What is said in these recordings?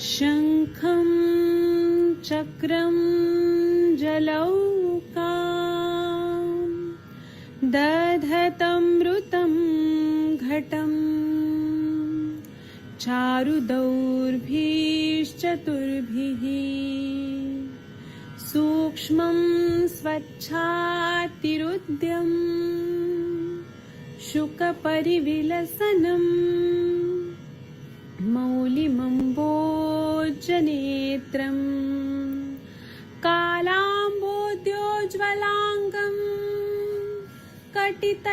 शङ्खं चक्रं जलौकां दधतमृतं घटं चारुदौर्भिश्चतुर्भिः सूक्ष्मं स्वच्छातिरुद्यं शुकपरिविलसनम् मौलिमम्बोजनेत्रं कालाम्बोद्योज्ज्वलाङ्गं कटितटविलसश्च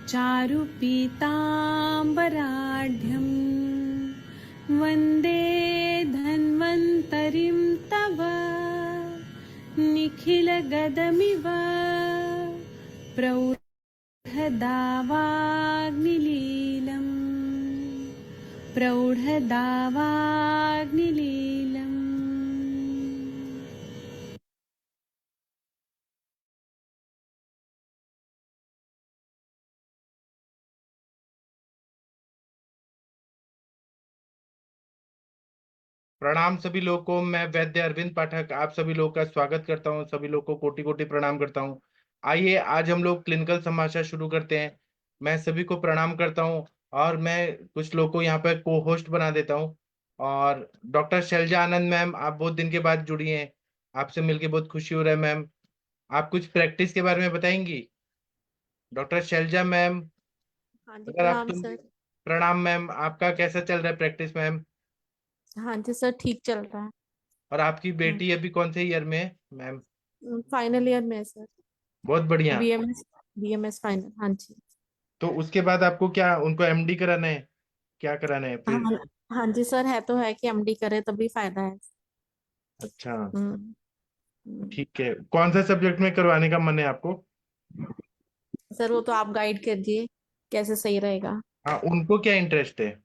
चारुपीताम्बराढ्यं वन्दे धन्वन्तरिं तव निखिलगदमिव प्रौढदावाग्निलीलम्। प्रणाम सभी लोगों को। मैं वैद्य अरविंद पाठक आप सभी लोगों का स्वागत करता हूं। सभी लोगों को कोटि कोटि प्रणाम करता हूं। आइए आज हम लोग क्लिनिकल संभाषण शुरू करते हैं। मैं सभी को प्रणाम करता हूं और मैं कुछ लोगों को यहाँ पर को होस्ट बना देता हूं। और डॉक्टर शैलजा आनंद मैम, आप बहुत दिन के बाद जुड़ी हैं, आपसे मिलकर बहुत खुशी हो रहा है मैम। आप कुछ प्रैक्टिस के बारे में बताएंगी डॉक्टर शैलजा मैम? हाँ जी, अगर आप प्रणाम तुम सर। प्रणाम मैम। आपका कैसा चल रहा है प्रैक्टिस मैम? हाँ जी सर, ठीक चल रहा है। और आपकी बेटी अभी कौन से ईयर में है मैम? फाइनल ईयर में है सर। बहुत बढ़िया। BMS BMS final. हाँ जी। तो उसके बाद आपको क्या उनको एमडी कराना है, क्या कराना है फिर? हाँ हाँ जी सर, है तो है कि एमडी करे तभी फायदा है। अच्छा, हम्म हम्म। ठीक है। कौन सा सब्जेक्ट में करवाने का मन है आपको? सर वो तो आप गाइड कीजिए कैसे सही रहेगा। हाँ, उनको क्या इंटरेस्ट है?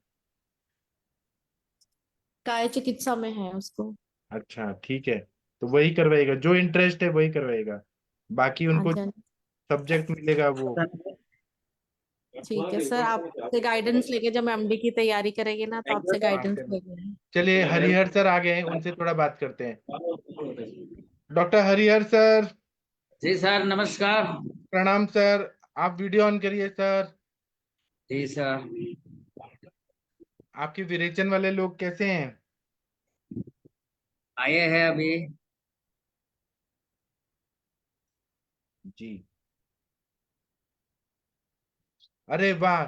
काय चिकित्सा में है उसको। अच्छा, ठीक है। तो वही करवाएगा, जो इंटरेस्ट है वही करवाएगा। बाकी हाँ उनको जी हाँ सब्जेक्ट मिलेगा वो। जी। ठीक है सर, आपसे गाइडेंस लेके जब एमडी की तैयारी करेंगे ना तो आपसे हाँ, गाइडेंस लेंगे। चलिए हरिहर सर आ गए हैं, उनसे थोड़ा बात करते हैं। Doctor Harihar sir. जी सर, नमस्कार। प्रणाम सर। आप वीडियो ऑन करिए सर। जी सर। आपके विरेचन वाले लोग कैसे हैं? आए हैं अभी। जी। अरे वाह,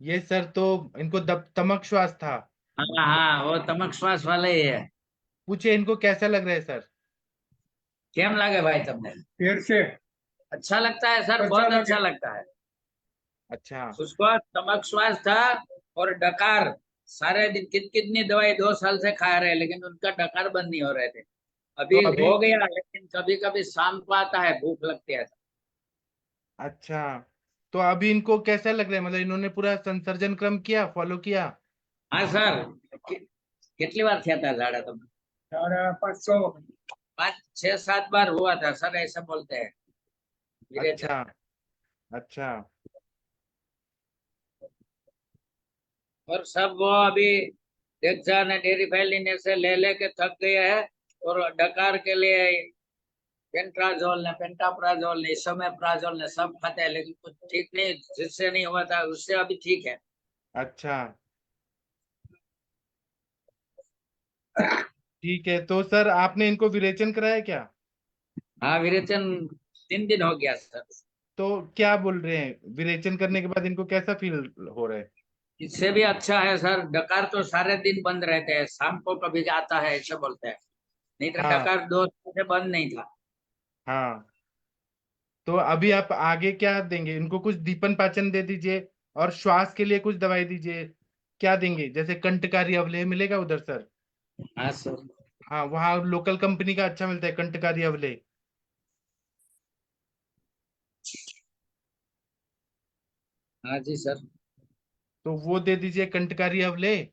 ये सर तो इनको तमक श्वास था। हाँ हाँ, वो तमक श्वास वाले ही है। पूछे इनको कैसा लग रहा है सर? केम लगे भाई तुमने? पेड़ से अच्छा लगता है सर, अच्छा बहुत लगे। अच्छा लगता है। अच्छा। उसको तमक श्वास था और डकार। सारे दिन कितनी दवाई 2 साल से खा रहे हैं, लेकिन उनका डकार बंद नहीं हो रहे थे। तो अभी अभी हो गया, लेकिन कभी कभी शाम को आता है, भूख लगती है। अच्छा, तो अभी इनको कैसा लग रहा है? मतलब इन्होंने पूरा संसर्जन क्रम किया, फॉलो किया? हाँ सर। कि- कितनी बार किया था झाड़ा तुमने? 500। 5 6 7 बार हुआ था सर, ऐसा बोलते हैं विरेचन। अच्छा। अच्छा। और सब वो अभी डेक्सा ने डेरी फैलिने से ले लेके थक गए हैं। और डकार के लिए पेंट्राजोल ने, पेंटाप्राजोल ने, इसोमेप्राजोल ने सब खाते हैं, लेकिन कुछ ठीक नहीं। जिससे नहीं हुआ था उससे अभी ठीक है। अच्छा, ठीक है। तो सर आपने इनको विरेचन कराया क्या? हाँ, विरेचन 3 दिन हो गया सर। तो क्या बोल रहे हैं, विरेचन करने के बाद इनको कैसा फील हो रहा है? इससे भी अच्छा है सर। डकार तो सारे दिन बंद रहते हैं, शाम को कभी आता है ऐसे बोलते हैं। नहीं तो हाँ। डकार 2 साल से बंद नहीं था। हाँ, तो अभी आप आगे क्या देंगे इनको? कुछ दीपन पाचन दे दीजिए और श्वास के लिए कुछ दवाई दीजिए। क्या देंगे? जैसे कंटकारी अवलेह मिलेगा उधर सर? हाँ सर। हाँ, वहाँ लोकल कंपनी का अच्छा मिलता है कंटकारी अवलेह। हाँ जी सर। तो वो दे दीजिए कंटकारी अवलेह।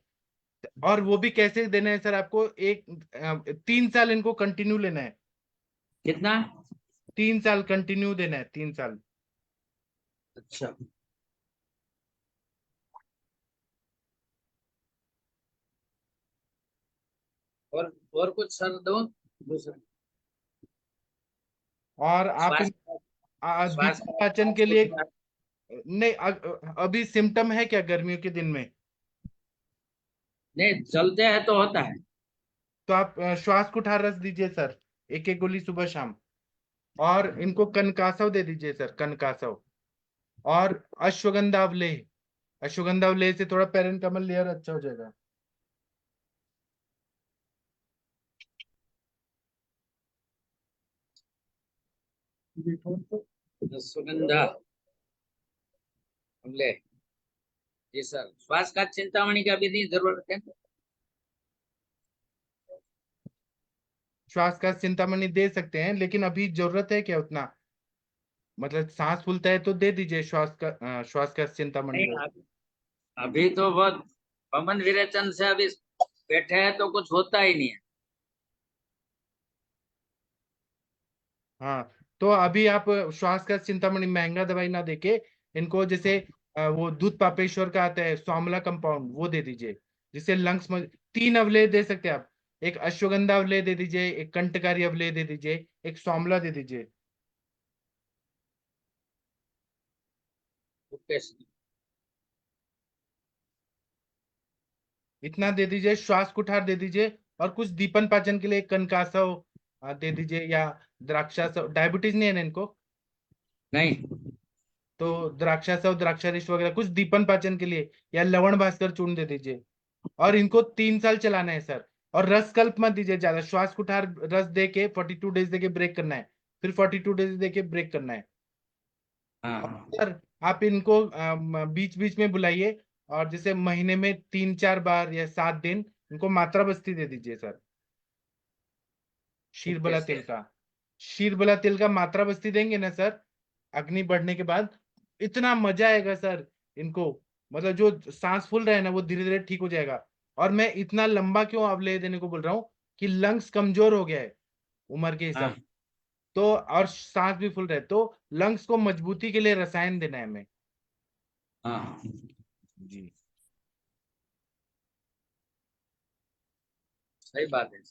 और वो भी कैसे देना है सर आपको? 3 साल इनको कंटिन्यू लेना है। कितना? 3 साल कंटिन्यू देना है, 3 साल। अच्छा। और कुछ सर दो दूसरा और आप श्वास श्वास दीपन पाचन के लिए का नहीं अभी सिम्टम है क्या गर्मियों के दिन में? नहीं चलते हैं तो होता है। तो आप श्वास कुठार रस दीजिए सर, एक एक गोली सुबह शाम। और इनको कनकासव दे दीजिए सर, कनकासव। और अश्वगंधा अवलेह, अश्वगंधा अवलेह से थोड़ा पेरेंकमल लेयर अच्छा हो जाएगा। सुगंधा हमले जी सर। श्वास का चिंतामणि का भी नहीं जरूरत है। श्वास का चिंतामणि दे सकते हैं, लेकिन अभी जरूरत है क्या उतना? मतलब सांस फूलता है तो दे दीजिए श्वास का चिंतामणि नहीं को। अभी तो बहुत पवन विरेचन से अभी बैठे हैं तो कुछ होता ही नहीं है। हाँ, तो अभी आप श्वास का चिंतामणि महंगा दवाई ना देके इनको जैसे वो दूध पापेश्वर का आता है स्वामला कंपाउंड, वो दे दीजिए, जिससे लंग्स में 3 अवलेह दे सकते हैं आप। एक अश्वगंधा अवलेह दे दीजिए, एक कंटकारी अवलेह दे दीजिए, एक स्वामला दे दीजिए। ओके। इतना दे दीजिए, श्वास कुठार दे दीजिए, और कुछ दीपन पाचन के लिए कनकासव दे दीजिए, या द्राक्षासव। डायबिटीज नहीं है ना इनको? नहीं तो द्राक्षासव, द्राक्षारिष्ट वगैरह कुछ दीपन पाचन के लिए, या लवण भास्कर चूर्ण दे दीजिए। और इनको 3 साल चलाना है सर। और रस कल्प मत दीजिए ज्यादा, श्वास कुठार रस दे के 42 डेज दे के ब्रेक करना है, फिर 42 डेज दे के ब्रेक करना है। और हाँ सर आप इनको बीच बीच में बुलाइए, और जैसे महीने में 3-4 बार या 7 दिन इनको मात्रा बस्ती दे दीजिए सर, शीरबला तेल का। शीरबला तेल का मात्रा बस्ती देंगे ना सर, अग्नि बढ़ने के बाद इतना मजा आएगा सर इनको। मतलब जो सांस फूल रहा है ना, वो धीरे धीरे ठीक हो जाएगा। और मैं इतना लंबा क्यों अवलेह देने को बोल रहा हूँ कि लंग्स कमजोर हो गया है उम्र के हिसाब हाँ से। तो और सांस भी फूल रहा है, तो लंग्स को मजबूती के लिए रसायन देना है हमें। हाँ जी। सही बात है।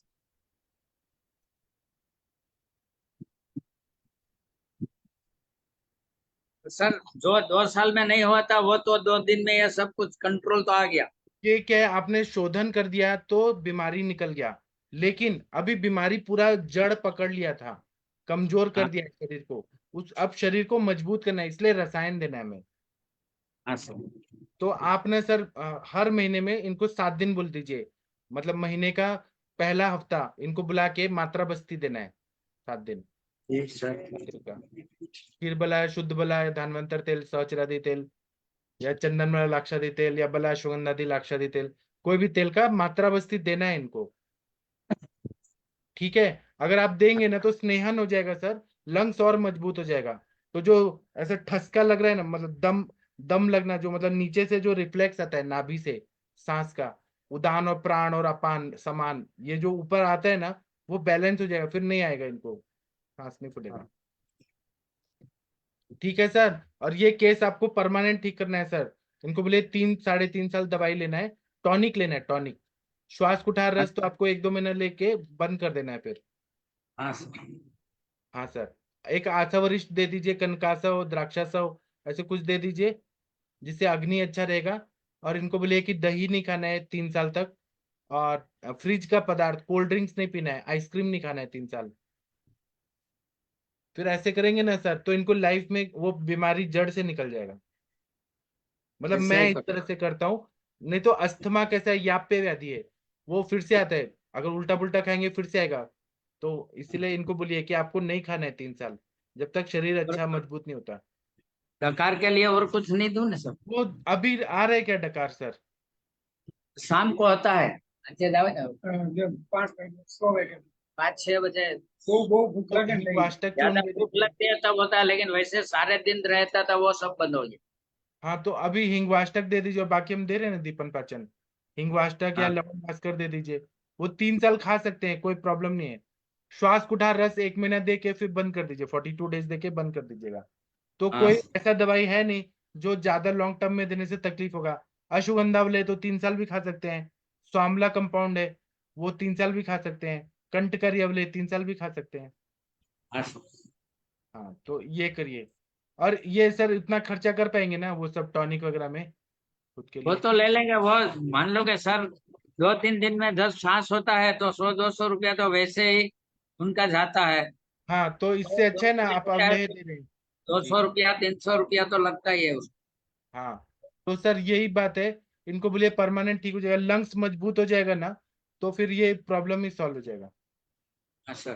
सर जो 2 साल में नहीं हुआ था वो तो 2 दिन में ये सब कुछ कंट्रोल तो आ गया। ये क्या है, आपने शोधन कर दिया तो बीमारी निकल गया, लेकिन अभी बीमारी पूरा जड़ पकड़ लिया था, कमजोर कर हाँ दिया है शरीर को। उस अब शरीर को मजबूत करना है, इसलिए रसायन देना है हमें। हाँ सर। तो आपने सर हर महीने में इनको 7 दिन बोल दीजिए, मतलब महीने का पहला हफ्ता इनको बुला के मात्रा बस्ती देना है 7 दिन। जी सर। तेल का खीर बला, शुद्ध बला, धन्वंतर तेल, सहचरादी तेल, या चंदन वाला लाक्षादी तेल, या बला अश्वगंधादी लाक्षादी तेल, कोई भी तेल का मात्रा बस्ती देना है इनको। ठीक है? अगर आप देंगे ना तो स्नेहन हो जाएगा सर, लंग्स और मजबूत हो जाएगा। तो जो ऐसा ठसका लग रहा है ना, मतलब दम दम लगना, जो मतलब नीचे से जो रिफ्लेक्स आता है नाभि से सांस का, उदान और प्राण और अपान समान, ये जो ऊपर आता है ना, वो बैलेंस हो जाएगा, फिर नहीं आएगा इनको, सांस नहीं फूलेगा। ठीक है सर। और ये केस आपको परमानेंट ठीक करना है सर। इनको बोले 3-3.5 साल दवाई लेना है, टॉनिक लेना है, टॉनिक। श्वास कुठार रस तो आपको 1-2 महीना लेके बंद कर देना है फिर। हाँ सर। हाँ सर। एक आथावरिष्ठ दे दीजिए, कनकासव, द्राक्षासव, ऐसे कुछ दे दीजिए, जिससे अग्नि अच्छा रहेगा। और इनको बोलिए कि दही नहीं खाना है 3 साल तक, और फ्रिज का पदार्थ, कोल्ड ड्रिंक्स नहीं पीना है, आइसक्रीम नहीं खाना है 3 साल। फिर ऐसे करेंगे ना सर, तो इनको लाइफ में वो बीमारी जड़ से निकल जाएगा। मतलब ऐसे मैं ही इस तरह से करता हूँ। नहीं तो अस्थमा कैसा है, याप्पे व्याधि है, वो फिर से आता है, अगर उल्टा पुल्टा खाएंगे फिर से आएगा। तो इसीलिए इनको बोलिए कि आपको नहीं खाना है 3 साल, जब तक शरीर अच्छा मजबूत नहीं होता। डकार के लिए और कुछ नहीं दूं ना सर? वो अभी आ रहे क्या डकार सर? शाम को होता है। अच्छे दावे ना 5-6 बजे। तो वाष्टक चूर्ण ज्यादा दे भूख दीजिए। लगती है तब होता है, लेकिन वैसे सारे दिन रहता था वो सब बंद हो गया। हाँ, तो अभी हिंगवाष्टक दे दीजिए, और बाकी हम दे रहे हैं ना दीपन पाचन, हिंगवाष्टक या हाँ लवण भास्कर दे दीजिए। वो 3 साल खा सकते हैं, कोई प्रॉब्लम नहीं है। श्वास कुठार रस 1 महीना दे के फिर बंद कर दीजिए, 42 डेज दे के बंद कर दीजिएगा। तो हाँ कोई ऐसा दवाई है नहीं जो ज्यादा लॉन्ग टर्म में देने से तकलीफ होगा। अश्वगंधा वाले तो 3 साल भी खा सकते हैं, स्वामला कंपाउंड है, वो 3 साल भी खा सकते हैं। कंटकारी अवले 3 साल भी खा सकते हैं। हाँ सर। हाँ, तो ये करिए। और ये सर इतना खर्चा कर पाएंगे ना वो सब टॉनिक वगैरह में खुद के वो लिए? तो ले लेंगे। वो मान लो कि सर 2-3 दिन में 10 सांस होता है तो 100-200 रुपया तो वैसे ही उनका जाता है। हाँ, तो इससे अच्छा है ना आप अवले दे रहे हैं। दो जी। सौ रुपया 300 रुपया तो लगता ही है उसको। हाँ, तो सर यही बात है। इनको बोलिए परमानेंट ठीक हो जाएगा, लंग्स मजबूत हो जाएगा ना, तो फिर ये प्रॉब्लम ही सॉल्व हो जाएगा। हाँ सर।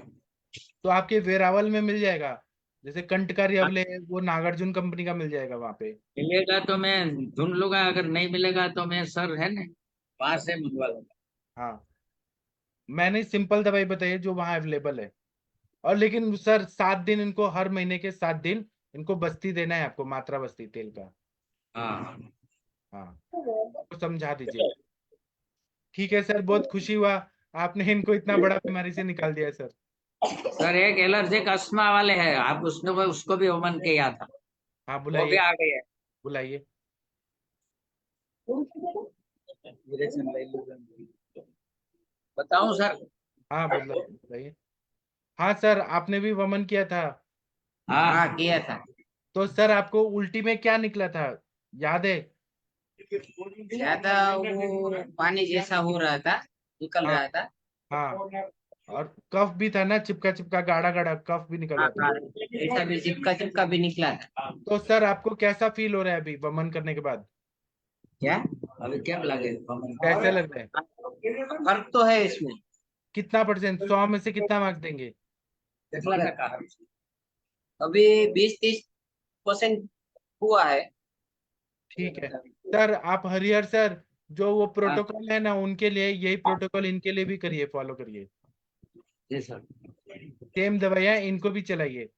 तो आपके वेरावल में मिल जाएगा। जैसे कंटकारी अवले है वो नागार्जुन कंपनी का मिल जाएगा वहां पे। मिलेगा तो मैं ढूंढ लूंगा, अगर नहीं मिलेगा तो मैं सर है ना वहां से मंगवा लूंगा। हाँ, मैंने सिंपल दवाई बताई है जो वहाँ अवेलेबल है। और लेकिन सर 7 दिन इनको, हर महीने के 7 दिन इनको बस्ती देना है आपको, मात्रा बस्ती तेल का। हाँ हाँ, तो समझा दीजिए। ठीक है सर, बहुत खुशी हुआ आपने इनको इतना बड़ा बीमारी से निकाल दिया सर। सर, एक एलर्जिक अस्थमा वाले हैं, आप उसको भी ओमन किया था, हाँ, वो भी बुलाइए। आ गई है। बुलाइए। बताऊं सर? हाँ, बुलाइए। हाँ सर, आपने भी वमन किया था। हाँ हाँ, किया था। तो सर आपको उल्टी में क्या निकला था, याद है? ज्यादा वो पानी जैसा हो रहा था, निकल हाँ। रहा था। हाँ, और कफ भी था ना, चिपका चिपका गाढ़ा गाढ़ा कफ भी निकल हाँ रहा था। हाँ, ऐसा भी चिपका चिपका भी निकला था। तो सर आपको कैसा फील हो रहा है अभी वमन करने के बाद? क्या? अभी क्या लगे? कैसा लग रहा है? फर्क तो है इसमें। कितना परसेंट, 100 में से कितना मार्क्स देंगे? कितना टका? अभी 20-30% हुआ है। ठीक है सर। आप हरिहर सर, जो वो हाँ प्रोटोकॉल है ना उनके लिए, यही प्रोटोकॉल इनके लिए भी करिए, फॉलो करिए। जी सर। सेम दवाइयाँ इनको भी चलाइए।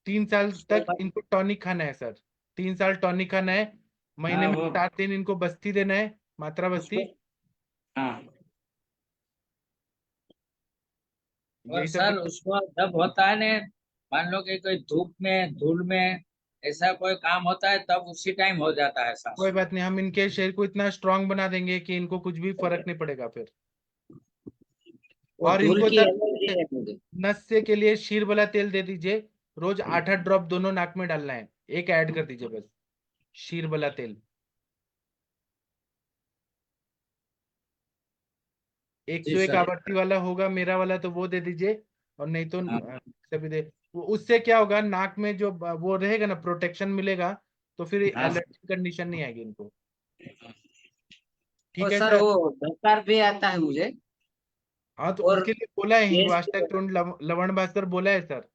3 साल तक इनको टॉनिक खाना है सर। 3 साल टॉनिक खाना है। महीने हाँ में वो 7 दिन इनको बस्ती देना है, मात्रा बस्ती। हाँ। और यही सब सर कुछ। उसको जब होता है ना, मान लो कि कोई धूप में धूल में ऐसा कोई काम होता है तब उसी टाइम हो जाता है सांस। कोई बात नहीं, हम इनके शरीर को इतना स्ट्रांग बना देंगे कि इनको कुछ भी फर्क नहीं पड़ेगा फिर। वो और धूल इनको की सर एलर्जी है मुझे। नस्य के लिए शीर वाला तेल दे दीजिए। रोज 8-8 ड्रॉप दोनों नाक में डालना है, एक ऐड कर दीजिए बस। शीर वाला तेल 101 जी सर। आवृत्ति वाला होगा मेरा वाला, तो वो दे दीजिए। और नहीं तो हाँ सभी दे। उससे क्या होगा, नाक में जो वो रहेगा ना, प्रोटेक्शन मिलेगा। तो फिर हाँ एलर्जी कंडीशन नहीं आएगी इनको। ठीक और है सर सर। वो डकार भी आता है मुझे। हाँ, तो और उसके लिए बोला है गैस हिंगवाष्टक टोन लवण भास्कर बोला है सर।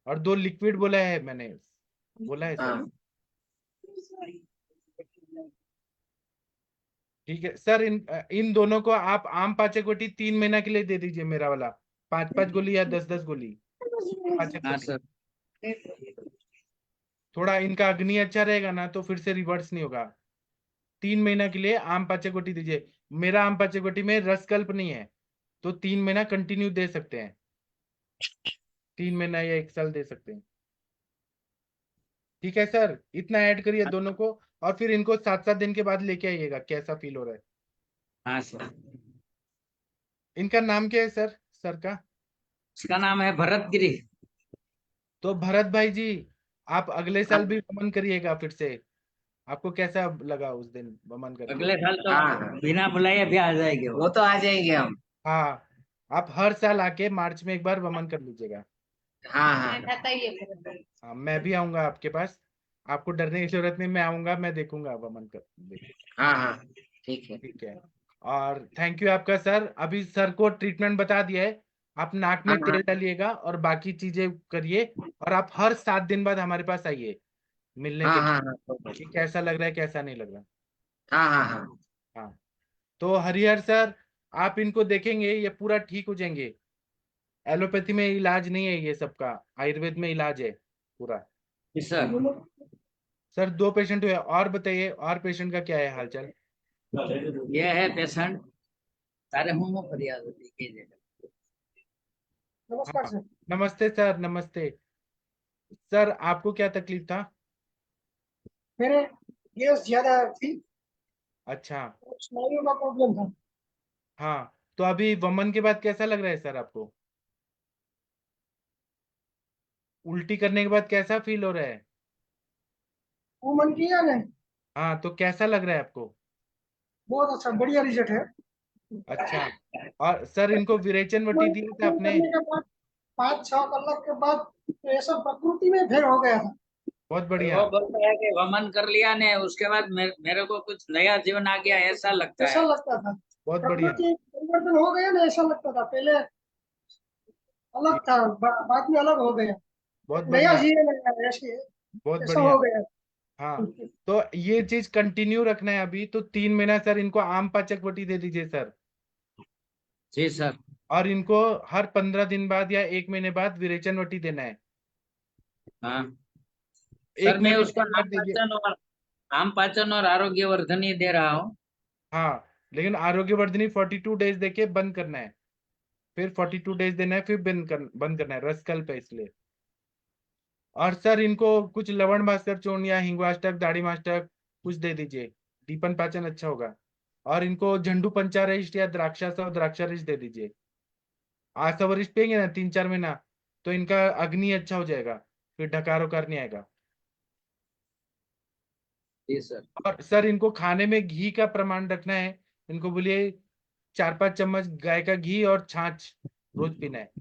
और 2 लिक्विड बोला है मैंने, बोला है सर। हाँ ठीक है सर, इन इन दोनों को आप आम पाचक 3 महीना के लिए दे दीजिए मेरा वाला। 5-5 गोली या 10-10 गोली हाँ पाचक। सर। थोड़ा इनका अग्नि अच्छा रहेगा ना तो फिर से रिवर्स नहीं होगा। 3 महीना के लिए आम पाचक दीजिए। मेरा आम पाचक में रसकल्प नहीं है, तो 3 महीना कंटिन्यू दे सकते हैं। 3 महीना या 1 साल दे सकते हैं। ठीक है सर, इतना ऐड करिए दोनों को। और फिर इनको 7-7 दिन के बाद लेके आइएगा कैसा फील हो रहा है। हाँ सर। इनका नाम क्या है सर, सर का? उसका नाम है भरत गिरी। तो भरत भाई जी, आप अगले हाँ साल भी वमन करिएगा फिर से। आपको कैसा लगा उस दिन वमन करके? अगले साल तो हाँ, बिना बुलाए भी आ जाएंगे वो वो। तो आ जाएंगे हम। हाँ, आप हर साल आके मार्च में एक बार वमन कर लीजिएगा। हाँ हाँ हाँ, मैं भी आऊंगा आपके पास। आपको डरने की जरूरत नहीं, मैं आऊंगा, मैं देखूंगा वमन कर हाँ हाँ, ठीक है। ठीक है। और थैंक यू आपका सर, अभी सर को ट्रीटमेंट बता दिया है। आप नाक हाँ में हाँ तेल डालिएगा और बाकी चीजें करिए। और आप हर 7 दिन बाद हमारे पास आइए मिलने हाँ के लिए, हाँ हाँ कि कैसा लग रहा है कैसा नहीं लग रहा। हाँ हाँ हाँ। हाँ, तो हरिहर सर, आप इनको देखेंगे ये पूरा ठीक हो जाएंगे। एलोपैथी में इलाज नहीं है ये सबका, आयुर्वेद में इलाज है पूरा। जी सर। सर 2 पेशेंट हुए, और बताइए और पेशेंट का क्या है हालचाल? ये है पेशेंट, सारे होमो फरियाद होती है। हाँ, नमस्ते सर, नमस्ते। सर आपको क्या तकलीफ था? मेरे गैस ज्यादा थी, अच्छा। स्नायुओं का प्रॉब्लम था। हाँ, तो अभी वमन के बाद कैसा लग रहा है सर आपको? उल्टी करने के बाद कैसा फील हो रहा है? वो मन किया ने हाँ, तो कैसा लग रहा है आपको? बहुत अच्छा बढ़िया रिजल्ट है। अच्छा, और सर इनको विरेचन वटी दिया था मन आपने? करने के बाद 5-6 कलाक के बाद तो ये सब प्रकृति में फिर हो गया था। बहुत और बढ़िया। वो बोलता है कि वमन कर लिया ने उसके बाद मेरे को कुछ नया जीवन आ गया ऐसा लगता ऐसा है। लगता था बहुत बढ़िया। प्रकृति परिवर्तन हो गया ना, ऐसा लगता था। पहले अलग था, बाद में अलग हो गया। बहुत एक नया बढ़िया। जीवन है, ऐसे बहुत ऐसा बढ़िया। हो गया। हाँ, तो ये चीज कंटिन्यू रखना है अभी तो 3 महीना सर इनको आम पाचक वटी दे दीजिए सर। जी सर। और इनको हर 15 दिन बाद या 1 महीने बाद विरेचन वटी देना है। हाँ सर, एक मैं महीने उसको के बाद दीजिए। आम पाचन और आरोग्यवर्धनी दे रहा हूँ। हाँ, लेकिन आरोग्यवर्धनी 42 डेज देके बंद करना है, फिर 42 डेज देना है, फिर बंद करना है, रसकल्प है इसलिए। और सर इनको कुछ लवण भास्कर चूर्ण या हिंगवाष्टक दाढ़ी मास्टक कुछ दे दीजिए, दीपन पाचन अच्छा होगा। और इनको झंडू पंचारिष्ट या द्राक्षास और द्राक्षारिष्ट दे दीजिए। आसवरिष्ट पियेंगे ना 3-4 महीना तो इनका अग्नि अच्छा हो जाएगा, फिर ढकार उकार नहीं आएगा। जी सर। और सर इनको खाने में घी का प्रमाण रखना है। इनको बोलिए 4-5 चम्मच गाय का घी और छाछ रोज पीना है।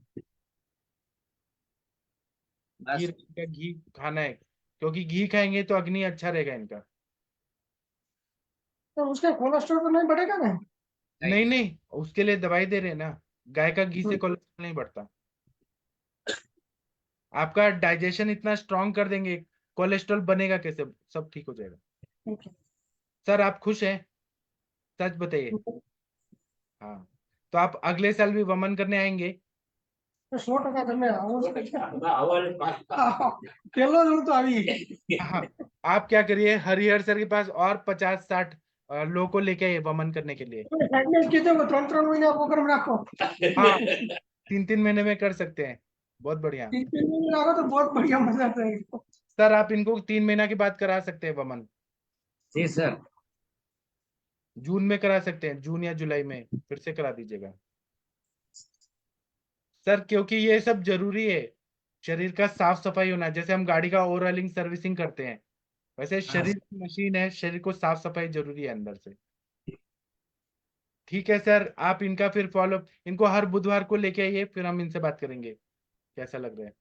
बस। का घी खाना है, क्योंकि घी खाएंगे तो अग्नि अच्छा रहेगा इनका। तो उसका कोलेस्ट्रॉल तो नहीं बढ़ेगा ना? नहीं नहीं, उसके लिए दवाई दे रहे हैं ना। गाय का घी से कोलेस्ट्रॉल नहीं बढ़ता। आपका डाइजेशन इतना स्ट्रांग कर देंगे, कोलेस्ट्रॉल बनेगा कैसे? सब ठीक हो जाएगा। सर आप खुश हैं? सच बताइए। हाँ, तो आप अगले साल भी वमन करने आएंगे? तो 100% करने केलो जरूर तो अभी। हाँ, आप क्या करिए, हरिहर सर के पास और 50-60 लोगों को लेके आइए वमन करने के लिए। एक्सरसाइज कीजिए, 3-3 महीने प्रोग्राम रखो। हाँ, 3-3 महीने में कर सकते हैं। बहुत बढ़िया। 3 महीने रखो तो बहुत बढ़िया मजा आता है। सर आप इनको 3 महीना के बाद करा सकते हैं वमन। जी सर। जून में करा सकते हैं, जून या जुलाई में फिर से करा दीजिएगा सर, क्योंकि ये सब जरूरी है। शरीर का साफ सफाई होना है, जैसे हम गाड़ी का ओवरऑलिंग सर्विसिंग करते हैं, वैसे हाँ शरीर की मशीन है, शरीर को साफ सफाई जरूरी है अंदर से। ठीक है सर, आप इनका फिर फॉलो, इनको हर बुधवार को लेके आइए, फिर हम इनसे बात करेंगे कैसा लग रहा है।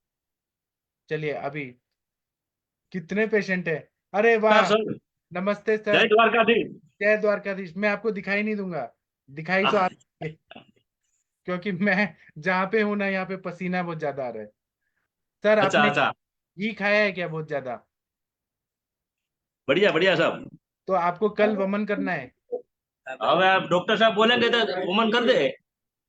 चलिए, अभी कितने पेशेंट है? अरे वाह, सर, नमस्ते जय सर। द्वारकाधीश। जय द्वारकाधीश। मैं आपको दिखाई नहीं दूंगा, दिखाई तो आप, क्योंकि मैं जहाँ पे हूं ना, यहाँ पे पसीना बहुत ज्यादा आ रहा है। सर अच्छा आपने अच्छा, घी खाया है क्या बहुत ज्यादा? बढ़िया बढ़िया साहब। तो आपको कल वमन करना है। अब आप डॉक्टर साहब बोलेंगे तो वमन कर दे।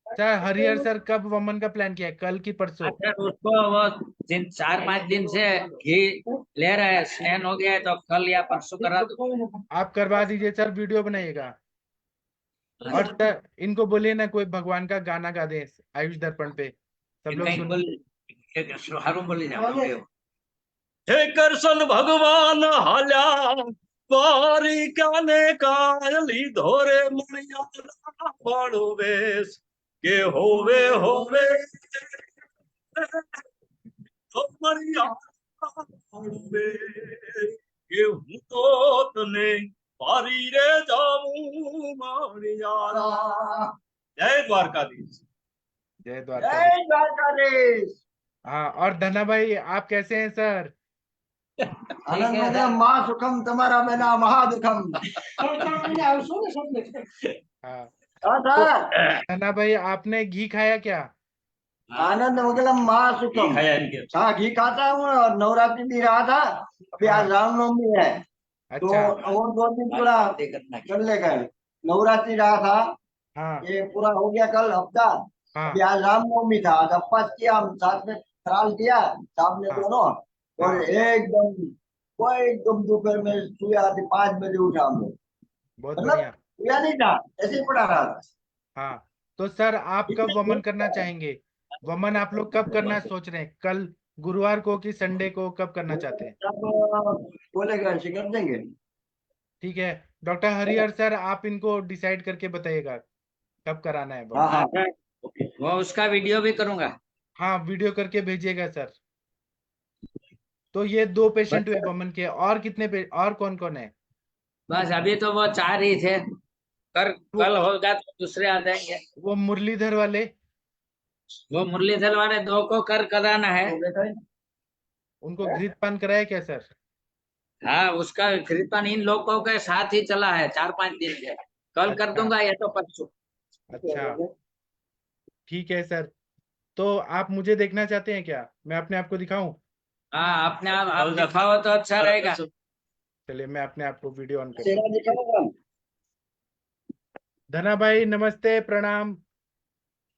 सर हरिहर सर कब वमन का प्लान किया है, कल की परसों? अच्छा, उसको वो 4-5 दिन से घी ले रहा है, स्नान हो गया है, तो कल या परसों करा दो। आप करवा दीजिए सर, वीडियो बनाइएगा। और सर इनको बोलिए ना कोई भगवान का गाना गा दे आयुष दर्पण पे, सब लोग सुन। हारू बोली जाओ। हे कृष्ण भगवान हाल्या पारी काने कायली धोरे मणिया बाणो वेश के होवे होवे तो मणिया बाणो वेश के हूँ तो तने पारी रे जाऊं मणियारा। जय द्वारकाधीश। जय जय द्वारकाधीश। द्वारकाधीश। हाँ, और धना भाई आप कैसे हैं सर? आनंद मंगलम माँ सुखम तुम्हारा बिना महादुखम। 3-3 महीने आवश्यक है सब में। हाँ, हाँ तो सर, धना भाई आपने घी खाया क्या? आनंद मंगलम माँ सुखम। खाया इनके। हाँ, घी खाता हूँ और नवरात्रि भी रहा था। अभी आज हाँ, रामनवमी है तो अच्छा। और 2 दिन पूरा कर लेगा। नवरात्रि रहा था, हाँ ये पूरा हो गया कल हफ्ता। अभी हाँ आज रामनवमी था, आज उपवास किया, हम साथ में फराल किया साहब ने हाँ दोनों। और हाँ, एकदम वो एकदम दोपहर में सोया थे, 5 बजे उठा हम लोग। बहुत मतलब बढ़िया। सोया नहीं था, ऐसे ही पड़ा रहा था। हाँ, तो सर आप कब वमन करना चाहेंगे? वमन आप लोग कब करना सोच रहे हैं, कल गुरुवार को कि संडे को, कब करना चाहते हैं? सब बोलेगा ऐसे कर देंगे। ठीक है, डॉक्टर हरिहर सर आप इनको डिसाइड करके बताइएगा। कब कराना है हाँ वो? हाँ वो उसका वीडियो भी करूंगा। हाँ वीडियो करके भेजिएगा सर। तो ये 2 पेशेंट हुए वमन के, और कितने और कौन कौन है? बस अभी तो वो 4 ही थे, वो कल होगा तो दूसरे आ जाएंगे। वो मुरलीधर वाले, वो मुरलीधर वाले 2 को कराना है। उनको घृतपान कराया क्या सर? हाँ, उसका कृपन इन लोगों के साथ ही चला है 4-5 दिन से। कल कर अच्छा दूंगा या तो परसों। अच्छा, ठीक है सर। तो आप मुझे देखना चाहते हैं क्या? मैं अपने आप को दिखाऊं? हाँ, अपने आप दिखाओ तो अच्छा रहेगा। चलिए मैं अपने आप को वीडियो ऑन करता चेहरा हूँ। दिखाओ। धना भाई नमस्ते, प्रणाम।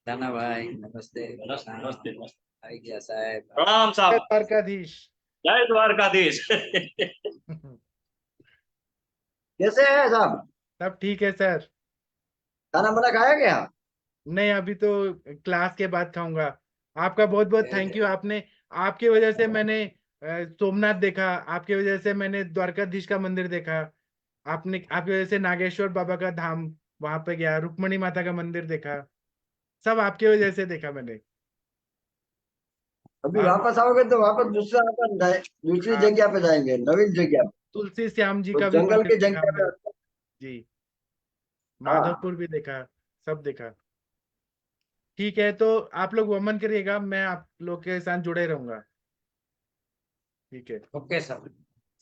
धना भाई नमस्ते। नमस्ते। भाई कैसा है? प्रणाम जय साहब। द्वारकाधीश। जय द्वारकाधीश। कैसे है साहब? सब ठीक है सर। खाना वाना खाया क्या? नहीं अभी तो क्लास के बाद खाऊंगा। आपका बहुत बहुत थैंक यू। आपने, आपकी वजह से मैंने सोमनाथ देखा, आपकी वजह से मैंने द्वारकाधीश का मंदिर देखा, आपने, आपकी वजह से नागेश्वर बाबा का धाम वहां पे गया, रुक्मणी माता का मंदिर देखा, सब आपकी वजह से देखा मैंने। अभी और वापस आओगे तो वापस दूसरा अपन दूसरी हाँ, जगह पे जाएंगे, नवीन जगह पे। तुलसी श्याम जी तो का भी जंगल मंदिर की देखा जगह हमने। पे। जी, हाँ माधवपुर भी देखा, सब देखा। ठीक है, तो आप लोग वमन करिएगा, मैं आप लोग के साथ जुड़े रहूंगा। ठीक है ओके सर।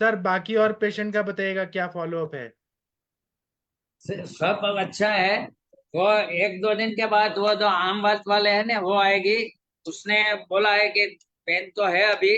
सर। बाकी और पेशेंट का बताइएगा क्या फॉलोअप है? सब अब अच्छा है। वो 1-2 दिन के बाद वो जो आम बात वाले है ना वो आएगी। उसने बोला है कि पेन तो है अभी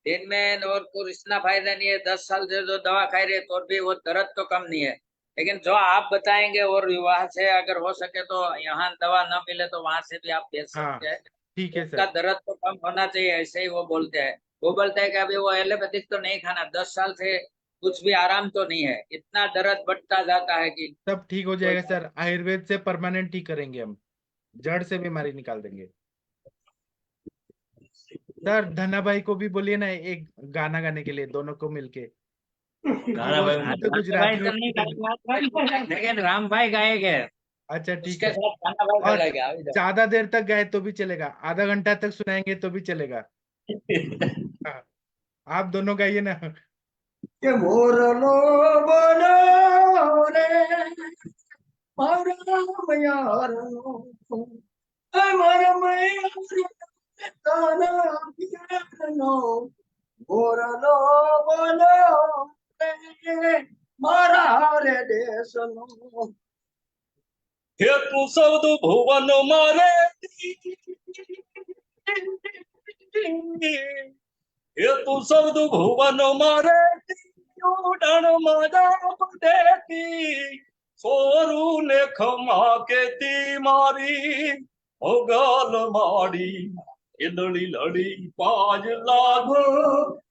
दिन में और कुछ इतना फायदा नहीं है, 10 साल से जो दवा खा रही है तो भी वो दर्द तो कम नहीं है। लेकिन जो आप बताएंगे और वहां से अगर हो सके तो यहाँ दवा न मिले तो वहां से भी आप भेज हाँ सकते हैं। ठीक है उसका सर। दर्द तो कम होना चाहिए, ऐसे ही वो बोलते हैं। वो बोलते हैं कि अभी वो एलोपैथिक तो नहीं खाना, 10 साल से कुछ भी आराम तो नहीं है, इतना दर्द बढ़ता जाता है कि सब ठीक हो कोई जाएगा सर, आयुर्वेद से परमानेंट ठीक करेंगे हम, जड़ से बीमारी निकाल देंगे। सर धना भाई को भी बोलिए ना एक गाना गाने के लिए, दोनों को मिलके। गाना वो भाई शुद्ध भाई गुजराती तो में नहीं गाते हैं। गाएगा, लेकिन राम भाई गाएंगे। अच्छा ठीक उसके है। साथ खाना भाई और चलेगा अभी तो। ज्यादा देर तक गाए तो भी चलेगा, आधा घंटा तक सुनाएंगे तो भी चलेगा। हाँ, आप दोनों गाइए ना। के मोरलो बोलो रे मारा मयारो, मारा मयारो तारा पियानो, मोरलो बोलो रे मारा रे देशनो। हेतु शब्द भुवन मारे, हेतु शब्द भुवन मारे, उड़न मजा देती सोरू ने खमा के ती मारी, ओ गाल मारी इलड़ी लड़ी पाज लागू,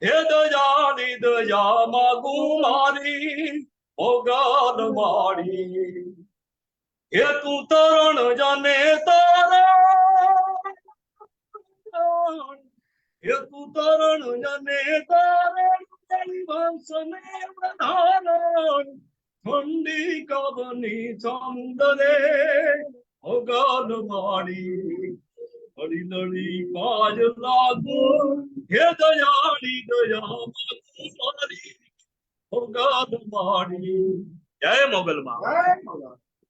हे दयानी दया मागू मारी, ओ गाल मारी। ये तू तरण जाने तारा, ये तू तरण जाने तारा, वंश में प्रधान ठंडी कबनी छंद रे, ओ गाल मारी लड़ी लड़ी पाज लागू, हे दयाली दया मारी, ओ गाल मारी। जय मोगल माँ।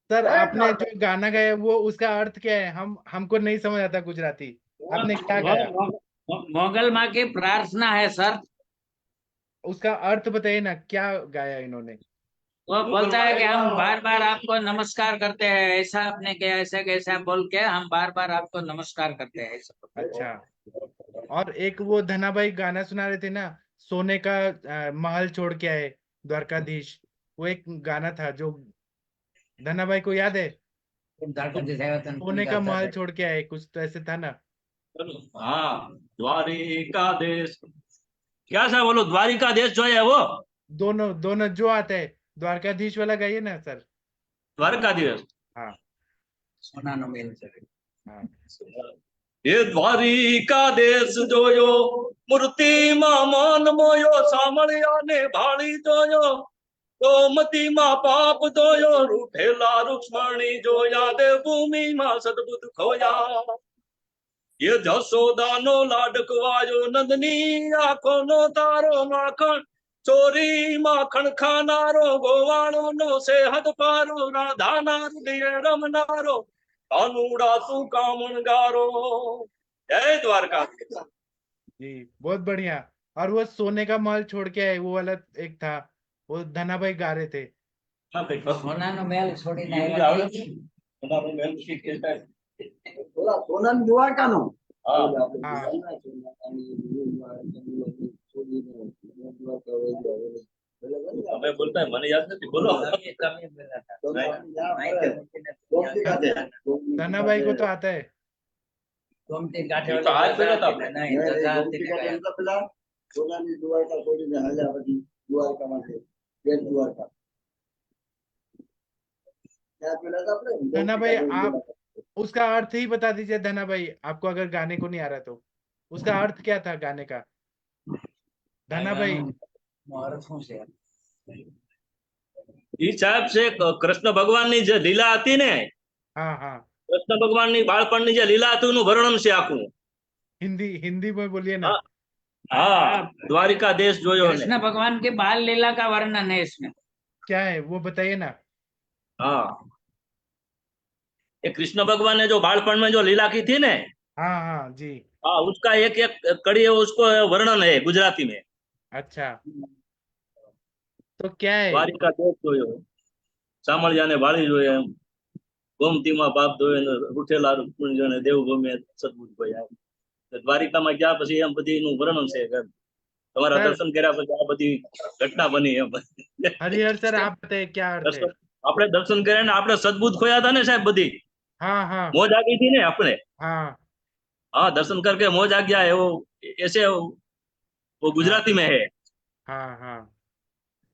सर आपने जो गाना गाया वो उसका अर्थ क्या है? हमको नहीं समझ आता गुजराती, आपने क्या गाया? मोगल माँ की प्रार्थना है सर। उसका अर्थ बताइए ना, क्या गाया इन्होंने? वो बोलता है कि हम बार बार आपको नमस्कार करते हैं, ऐसा आपने किया, ऐसा कैसा बोल के हम बार बार आपको नमस्कार करते हैं, ऐसा। अच्छा, और एक वो धना भाई गाना सुना रहे थे ना, सोने का महल छोड़ के आए द्वारकाधीश, वो एक गाना था जो धना भाई को याद है? सोने का महल छोड़ के आए, कुछ तो ऐसे था ना। हाँ, द्वारिका देश, क्या सर बोलो, द्वारिका देश जो है वो दोनों दोनों जो आता है, द्वारकाधीश वाला गाइए ना सर। द्वारका देश। हाँ सोना नो मेल हाँ। ये द्वारिका देश जोयो मूर्ति मान मोयो, सामरिया ने भाड़ी जोयो, गोमती मां पाप धोयो, रूठेला रुक्ष्मणी जोया, देव भूमि मां सदबुद्ध खोया। ये जसोदानो लाडकवायो, नंदनी आंखो नो तारो माखण, चोरी माखण खानारो, गोवाणो नो सेहत पारो, राधा नारदीय रमनारो, कानूड़ा तू कामण गारो। जय द्वारका। जी बहुत बढ़िया। और वो सोने का महल छोड़ के आए, वो वाला एक था, वो धना भाई गा रहे थे। સોનાનો મહેલ છોડીને ये આવ્યા आवड़े તે. છે? તમારો મેલ શીખે છે. બોલા સોનમ દ્વારકાનો હા. हाँ તમે બોલતા હોય, મને યાદ નથી, બોલો. તમે બોલ્યા હતા. માહિતી મૂકીને धना भाई को तो आता है। ગોમતી કાંઠે એ ઓલી તો હાથ ગંગા પેલા હતી ને, નહીં, ગંગા હતી ને કાંઈ. પેલા સોનાની દ્વારકા છોડીને હાલ્યા પછી દ્વારકામાંથી બેટ દ્વારકા ત્યાં પેલા તો આપણે धना भाई आप उसका अर्थ ही बता दीजिए धना भाई, आपको अगर गाने को नहीं आ रहा तो उसका अर्थ क्या था गाने का? धना भाई મારો શું છે? ઈ સાહેબ છે કૃષ્ણ ભગવાનની જે લીલા હતી ને, हाँ हाँ કૃષ્ણ ભગવાનની બાળપણની જે લીલા હતી એનું વર્ણન છે આખું. हिंदी हिंदी में बोलिए ना। હા, દ્વારિકા દેશ જોયો ને. कृष्ण भगवान के बाल लीला का वर्णन है इसमें. क्या है वो बताइए ना। हाँ, ये कृष्ण भगवान ने जो बालपन में जो लीला की थी ने, हाँ हाँ जी हाँ, उसका एक एक कड़ी है, उसको वर्णन है गुजराती में। अच्छा तो क्या है? દ્વારિકા દેશ જોયો, સામળિયાને વાળી જોઈએ, ગોમતીમાં પાપ ધોયો ને રૂઠેલા રૂક્મિણી જોઈને દેવ ગમે સદબુદ્ધ ભયા. દ્વારિકામાં ગયા પછી એમ બધી એનું વર્ણન છે કે તમારા સર દર્શન કર્યા પછી આ બધી ઘટના બની એમ. हरिहर सर आप बताइए क्या अर्थ है? આપણે દર્શન કર્યા ને આપણે સદબુદ્ધ ખોયા હતા ને સાહેબ, બધી हाँ हाँ મોજ आ गई थी ने अपने। हाँ हाँ, दर्शन करके मौज आ गया है वो, ऐसे वो गुजराती में है। हाँ हाँ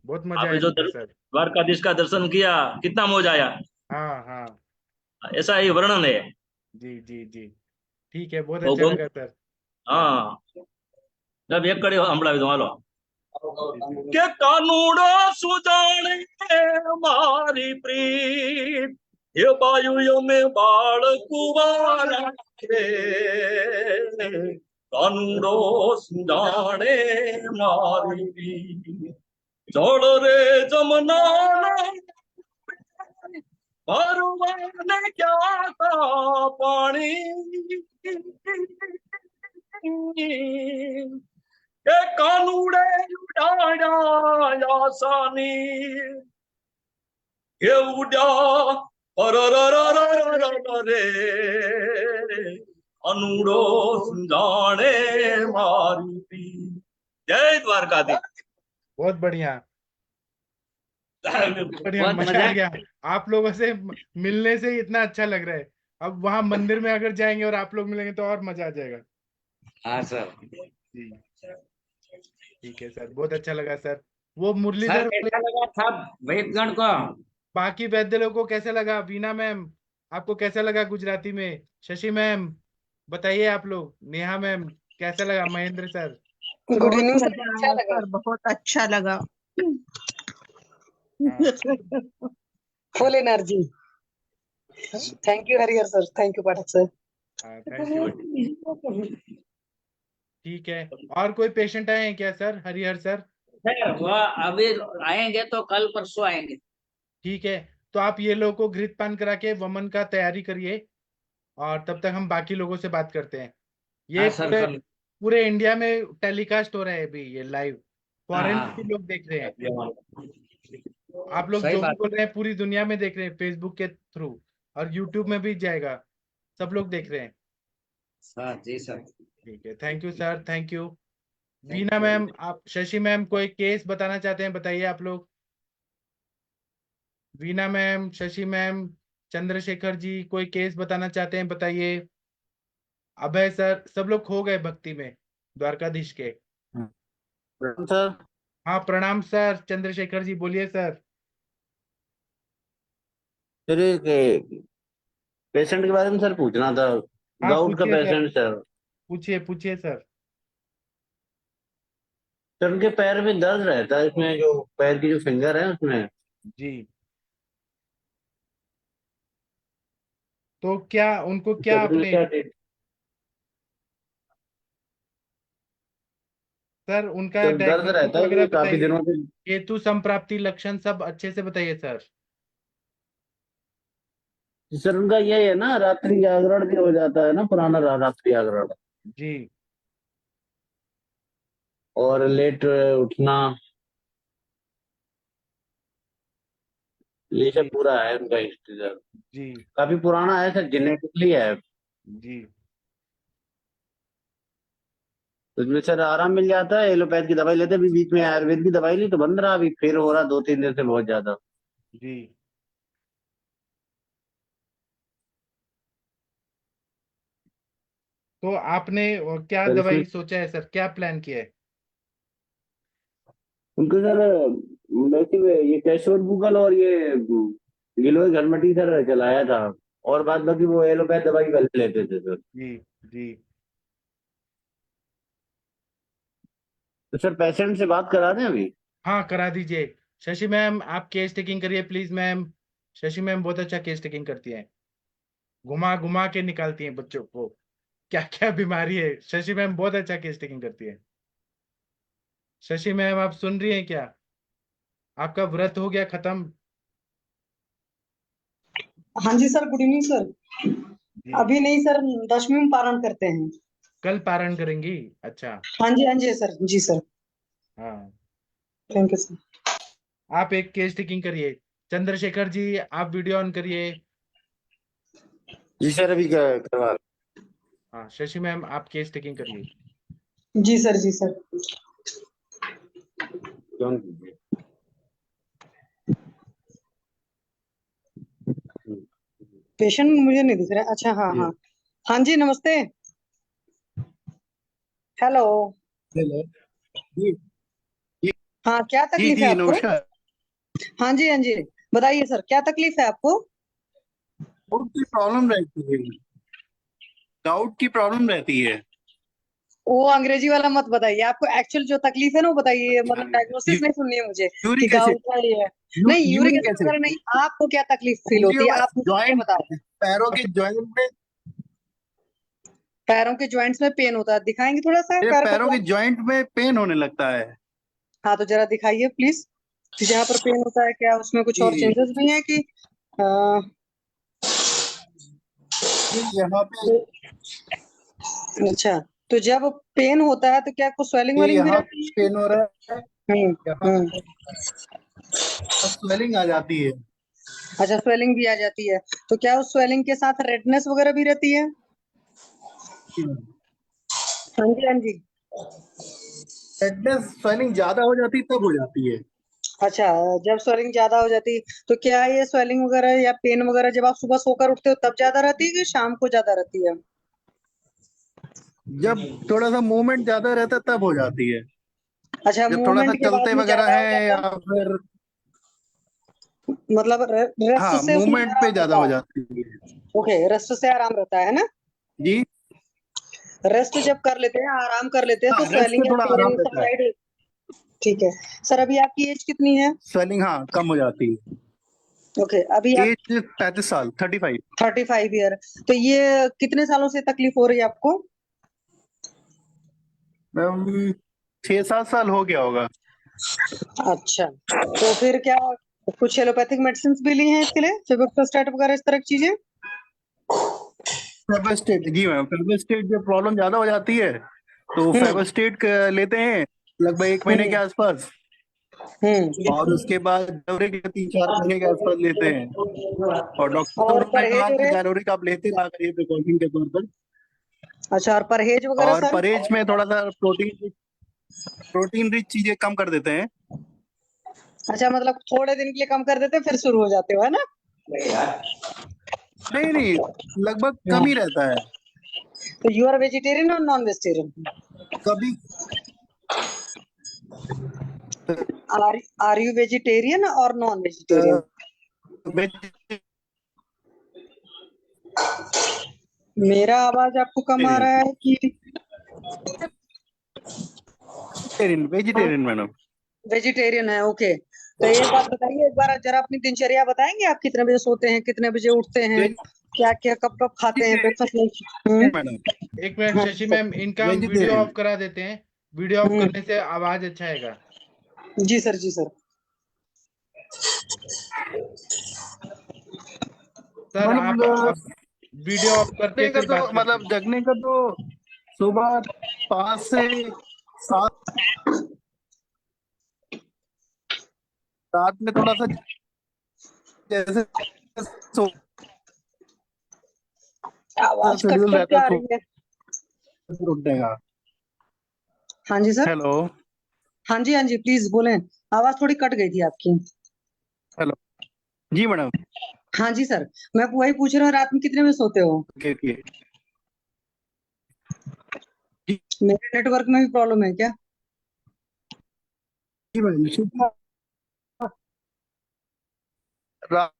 बहुत मजा आपने आया जो मुझे सर। द्वारकाधीश का दर्शन किया, कितना मौज आया, हाँ हाँ ऐसा ही वर्णन है। जी जी जी ठीक है बहुत वो अच्छा गोम लगा सर। हाँ, जब एक कड़ी संभળાવી दो हालो। के कानूड़ो सुजाने मारी प्रीत, ये बायु में बाल कुवारा रे, कानूड़ो सुजाने मारी प्रीत, जोड़ रे जमुना भरवाने क्या था पानी, के कानूड़े उड़ाया आसानी, ये उड़ा रे, अनुड़ो सुजाने मारी पी। जय द्वारकाधीश। बहुत बढ़िया बढ़िया बहुत मजा मजा आ गया। आप लोगों से मिलने से ही इतना अच्छा लग रहा है। अब वहां मंदिर में अगर जाएंगे और आप लोग मिलेंगे तो और मजा आ जाएगा। हाँ सर. जी ठीक है सर बहुत अच्छा लगा सर। वो सर मुरलीधर वाले कैसा लगा सब वैदगण को? बाकी वैद्य लोगों को कैसा लगा? वीना मैम आपको कैसा लगा गुजराती में? शशि मैम बताइए आप लोग। नेहा मैम कैसा लगा? Mahendra sir good evening sir, मजा अच्छा आया लगा। सर, बहुत अच्छा लगा। Full energy. Thank you Harihar sir, thank you Pathak sir. Thank you. ठीक है और कोई पेशेंट आए हैं क्या सर? हरिहर सर सर वो अभी आएंगे तो कल परसों आएंगे. ठीक है तो आप ये लोगों को घृत पान करा के वमन का तैयारी करिए और तब तक हम बाकी लोगों से बात करते हैं। ये हाँ सर, पूरे इंडिया में टेलीकास्ट हो रहा है अभी ये लाइव। फॉरेन हाँ। से भी लोग देख रहे हैं। आप लोग सही जो भी बात। बोल रहे हैं पूरी दुनिया में देख रहे हैं फेसबुक के थ्रू और यूट्यूब में भी जाएगा। सब लोग देख रहे हैं। सर जी सर. ठीक है thank you sir thank you. Veena ma'am आप शशि मैम कोई केस बताना चाहते हैं बताइए आप लोग। वीना मैम शशि मैम चंद्रशेखर जी कोई केस बताना चाहते हैं बताइए। अभय सर सब लोग खो गए भक्ति में द्वारकाधीश के। सर हाँ प्रणाम सर। चंद्रशेखर जी बोलिए सर। सर पेशेंट के बारे में सर पूछना था। हाँ गाउट का पूछिए सर पेशेंट सर। पूछिए पूछिए सर। सर उनके पैर में दर्द रहता है, इसमें जो पैर की जो फिंगर है उसमें। जी। तो क्या उनको क्या सर उसमें आपने क्या सर उनका सर दर्द डायग्नोसिस रहता है वगैरह कि काफी बताइए, दिनों से। केतु संप्राप्ति लक्षण सब अच्छे से बताइए सर। सर उनका यही है ना, रात्रि जागरण भी हो जाता है ना, पुराना रात्रि जागरण, जी। और लेट उठना, ये सब जी। पूरा है उनका हिस्ट्री सर। जी। काफी पुराना है सर, जेनेटिकली है। जी। तो इसमें सर आराम मिल जाता है, एलोपैथ की दवाई लेते हैं, अभी बीच में आयुर्वेद की दवाई ली तो बंद रहा, अभी फिर हो रहा 2-3 दिन से बहुत ज्यादा। जी। तो आपने क्या सर इसमें दवाई सोचा है सर, क्या प्लान किया है? उनको सर वैसे ये कैशोर गूगल और ये गिलोय घरमटी सर चलाया था, और बाद बाकी वो एलोपैथ दवाई पहले लेते थे सर। जी। जी। तो सर पेशेंट से बात करा दें अभी? हाँ करा दीजिए। शशि मैम आप केस टेकिंग करिए प्लीज मैम। शशि मैम बहुत अच्छा केस टेकिंग करती हैं, घुमा घुमा के निकालती हैं बच्चों को क्या क्या बीमारी है। शशि मैम बहुत अच्छा केस टेकिंग करती है। शशि मैम आप सुन रही हैं क्या? आपका व्रत हो गया खत्म? हाँ जी सर, गुड इवनिंग सर। जी। अभी नहीं सर, 10वीं में पारण करते हैं। कल पारण करेंगी? अच्छा। हाँ जी सर, जी सर। हाँ। Thank you sir. आप एक केस टेकिंग करिए। चंद्रशेखर जी आप वीडियो ऑन करिए। जी सर अभी करवा। हाँ शशि मैम आप केस टेकिंग करिए। जी सर, जी सर। कौन कीजिए? पेशेंट मुझे नहीं दिख रहा। अच्छा, हाँ जी। हाँ। हाँ जी, नमस्ते। हेलो। हेलो। जी हाँ, क्या जी तकलीफ है जी आपको? नमस्कार। हाँ जी, हाँ जी। बताइए सर, क्या तकलीफ है आपको? डाउट की प्रॉब्लम रहती है, डाउट की प्रॉब्लम रहती है। वो अंग्रेजी वाला मत बताइए, आपको एक्चुअल जो तकलीफ है ना वो बताइए, मतलब डायग्नोसिस नहीं सुननी है मुझे कि यूरिक एसिड, गाउट है ये है। नहीं, यूरिक यूरिक एसिड एसिड वगैरह नहीं, आपको क्या तकलीफ फील होती है, आप मुझे ये जॉइंट, बताओ। पैरों के जॉइंट में, पैरों के जॉइंट्स में पेन होता है, दिखाएंगे थोड़ा सा मेरे पैर का पैरों के joint? जॉइंट में पेन होने लगता है। हाँ तो जरा दिखाइए प्लीज, जहाँ पर पेन होता है क्या उसमें कुछ और जी चेंजेस भी हैं कि अ, जी, यहाँ पे, अच्छा, तो जब पेन होता है तो क्या कुछ स्वेलिंग वेलिंग भी यहाँ रहती है? पेन हो रहा है, यहाँ हम्म। स्वेलिंग आ जाती है। अच्छा, स्वेलिंग भी आ जाती है, तो क्या उस स्वेलिंग के साथ रेडनेस वगैरह भी रहती है? हाँ जी, हाँ जी। रेडनेस स्वेलिंग ज्यादा हो जाती तब हो जाती है। अच्छा, जब स्वेलिंग ज्यादा हो जाती तो क्या ये स्वेलिंग वगैरह या पेन वगैरह जब आप सुबह सोकर उठते हो तब ज्यादा रहती है कि शाम को ज्यादा रहती है? जब थोड़ा सा मूवमेंट ज्यादा रहता है तब हो जाती है, अच्छा, जब थोड़ा सा मूवमेंट के बाद चलते में वगैरह ज्यादा हो है जाता या है, फिर, मतलब रेस्ट हाँ से उसमें मूवमेंट पे आराम ज्यादा रहता हो है? जाती है। ओके, रेस्ट से आराम रहता है ना? जी रेस्ट जब कर लेते हैं, आराम कर लेते हैं हाँ, तो रेस्ट स्वेलिंग से या थोड़ा आराम पेन रहता है, सबसाइड। ठीक है। सर, अभी आपकी एज कितनी है? स्वेलिंग हाँ कम हो जाती है। ओके, अभी आप एज 35 साल, 35। 35 ईयर। तो ये कितने सालों से तकलीफ हो रही है आपको? मैम 6-7 साल हो गया होगा। अच्छा, तो फिर क्या कुछ एलोपैथिक मेडिसिन भी ली हैं इसके लिए, फेविकोस्टैट वगैरह इस तरह की चीजें? फेबस्टेट, जी मैम फेबस्टेट जब प्रॉब्लम ज्यादा हो जाती है तो हम्म। फेबस्टेट लेते हैं लगभग 1 महीने के हम्म। आसपास, और उसके बाद जनवरी के 3-4 महीने के आसपास लेते हैं, और और डॉक्टर ने कहा परहेज कि वरहेज? जनवरी का आप लेते रहा करिए प्रिकॉशन के तौर पर। अच्छा, और परहेज वगैरह और सर? परहेज में थोड़ा सा प्रोटीन रिच चीजें कम कर देते हैं। अच्छा, मतलब थोड़े दिन के लिए कम कर देते फिर शुरू हो जाते हो, है ना? नहीं नहीं, लगभग कम ही रहता है। तो यू आर वेजिटेरियन और नॉन वेजिटेरियन? कभी आर यू वेजिटेरियन और नॉन वेजिटेरियन? मेरा आवाज आपको कम आ रहा है कि वेजिटेरियन मैडम। वेजिटेरियन है, ओके। तो एक बात बताइए, एक बार जरा अपनी दिनचर्या बताएंगे, आप कितने बजे सोते हैं, कितने बजे उठते हैं, क्या क्या कब कब खाते हैं, ब्रेकफास्ट लंच? मैडम एक मिनट शशि मैम, इनका हम वीडियो वेजिटेरियन। ऑफ करा देते हैं। वीडियो ऑफ करने से आवाज अच्छा आएगा। जी सर, जी सर। सर आप वीडियो ऑफ करके जगने का फिर तो बात करते मतलब हैं। जगने का तो सुबह 5 से 7, रात में थोड़ा सा जैसे आवाज कट शेड्यूल कट के रहता आ है रही है। उठने का। हाँ जी सर। हेलो हाँ जी, हाँ जी, प्लीज बोलें, आवाज थोड़ी कट गई थी आपकी। हेलो जी मैडम। हाँ जी सर, मैं वही पूछ रहा हूँ, रात में कितने बजे सोते हो? Okay okay. मेरे नेटवर्क में भी प्रॉब्लम है क्या? जी मैडम सुबह रात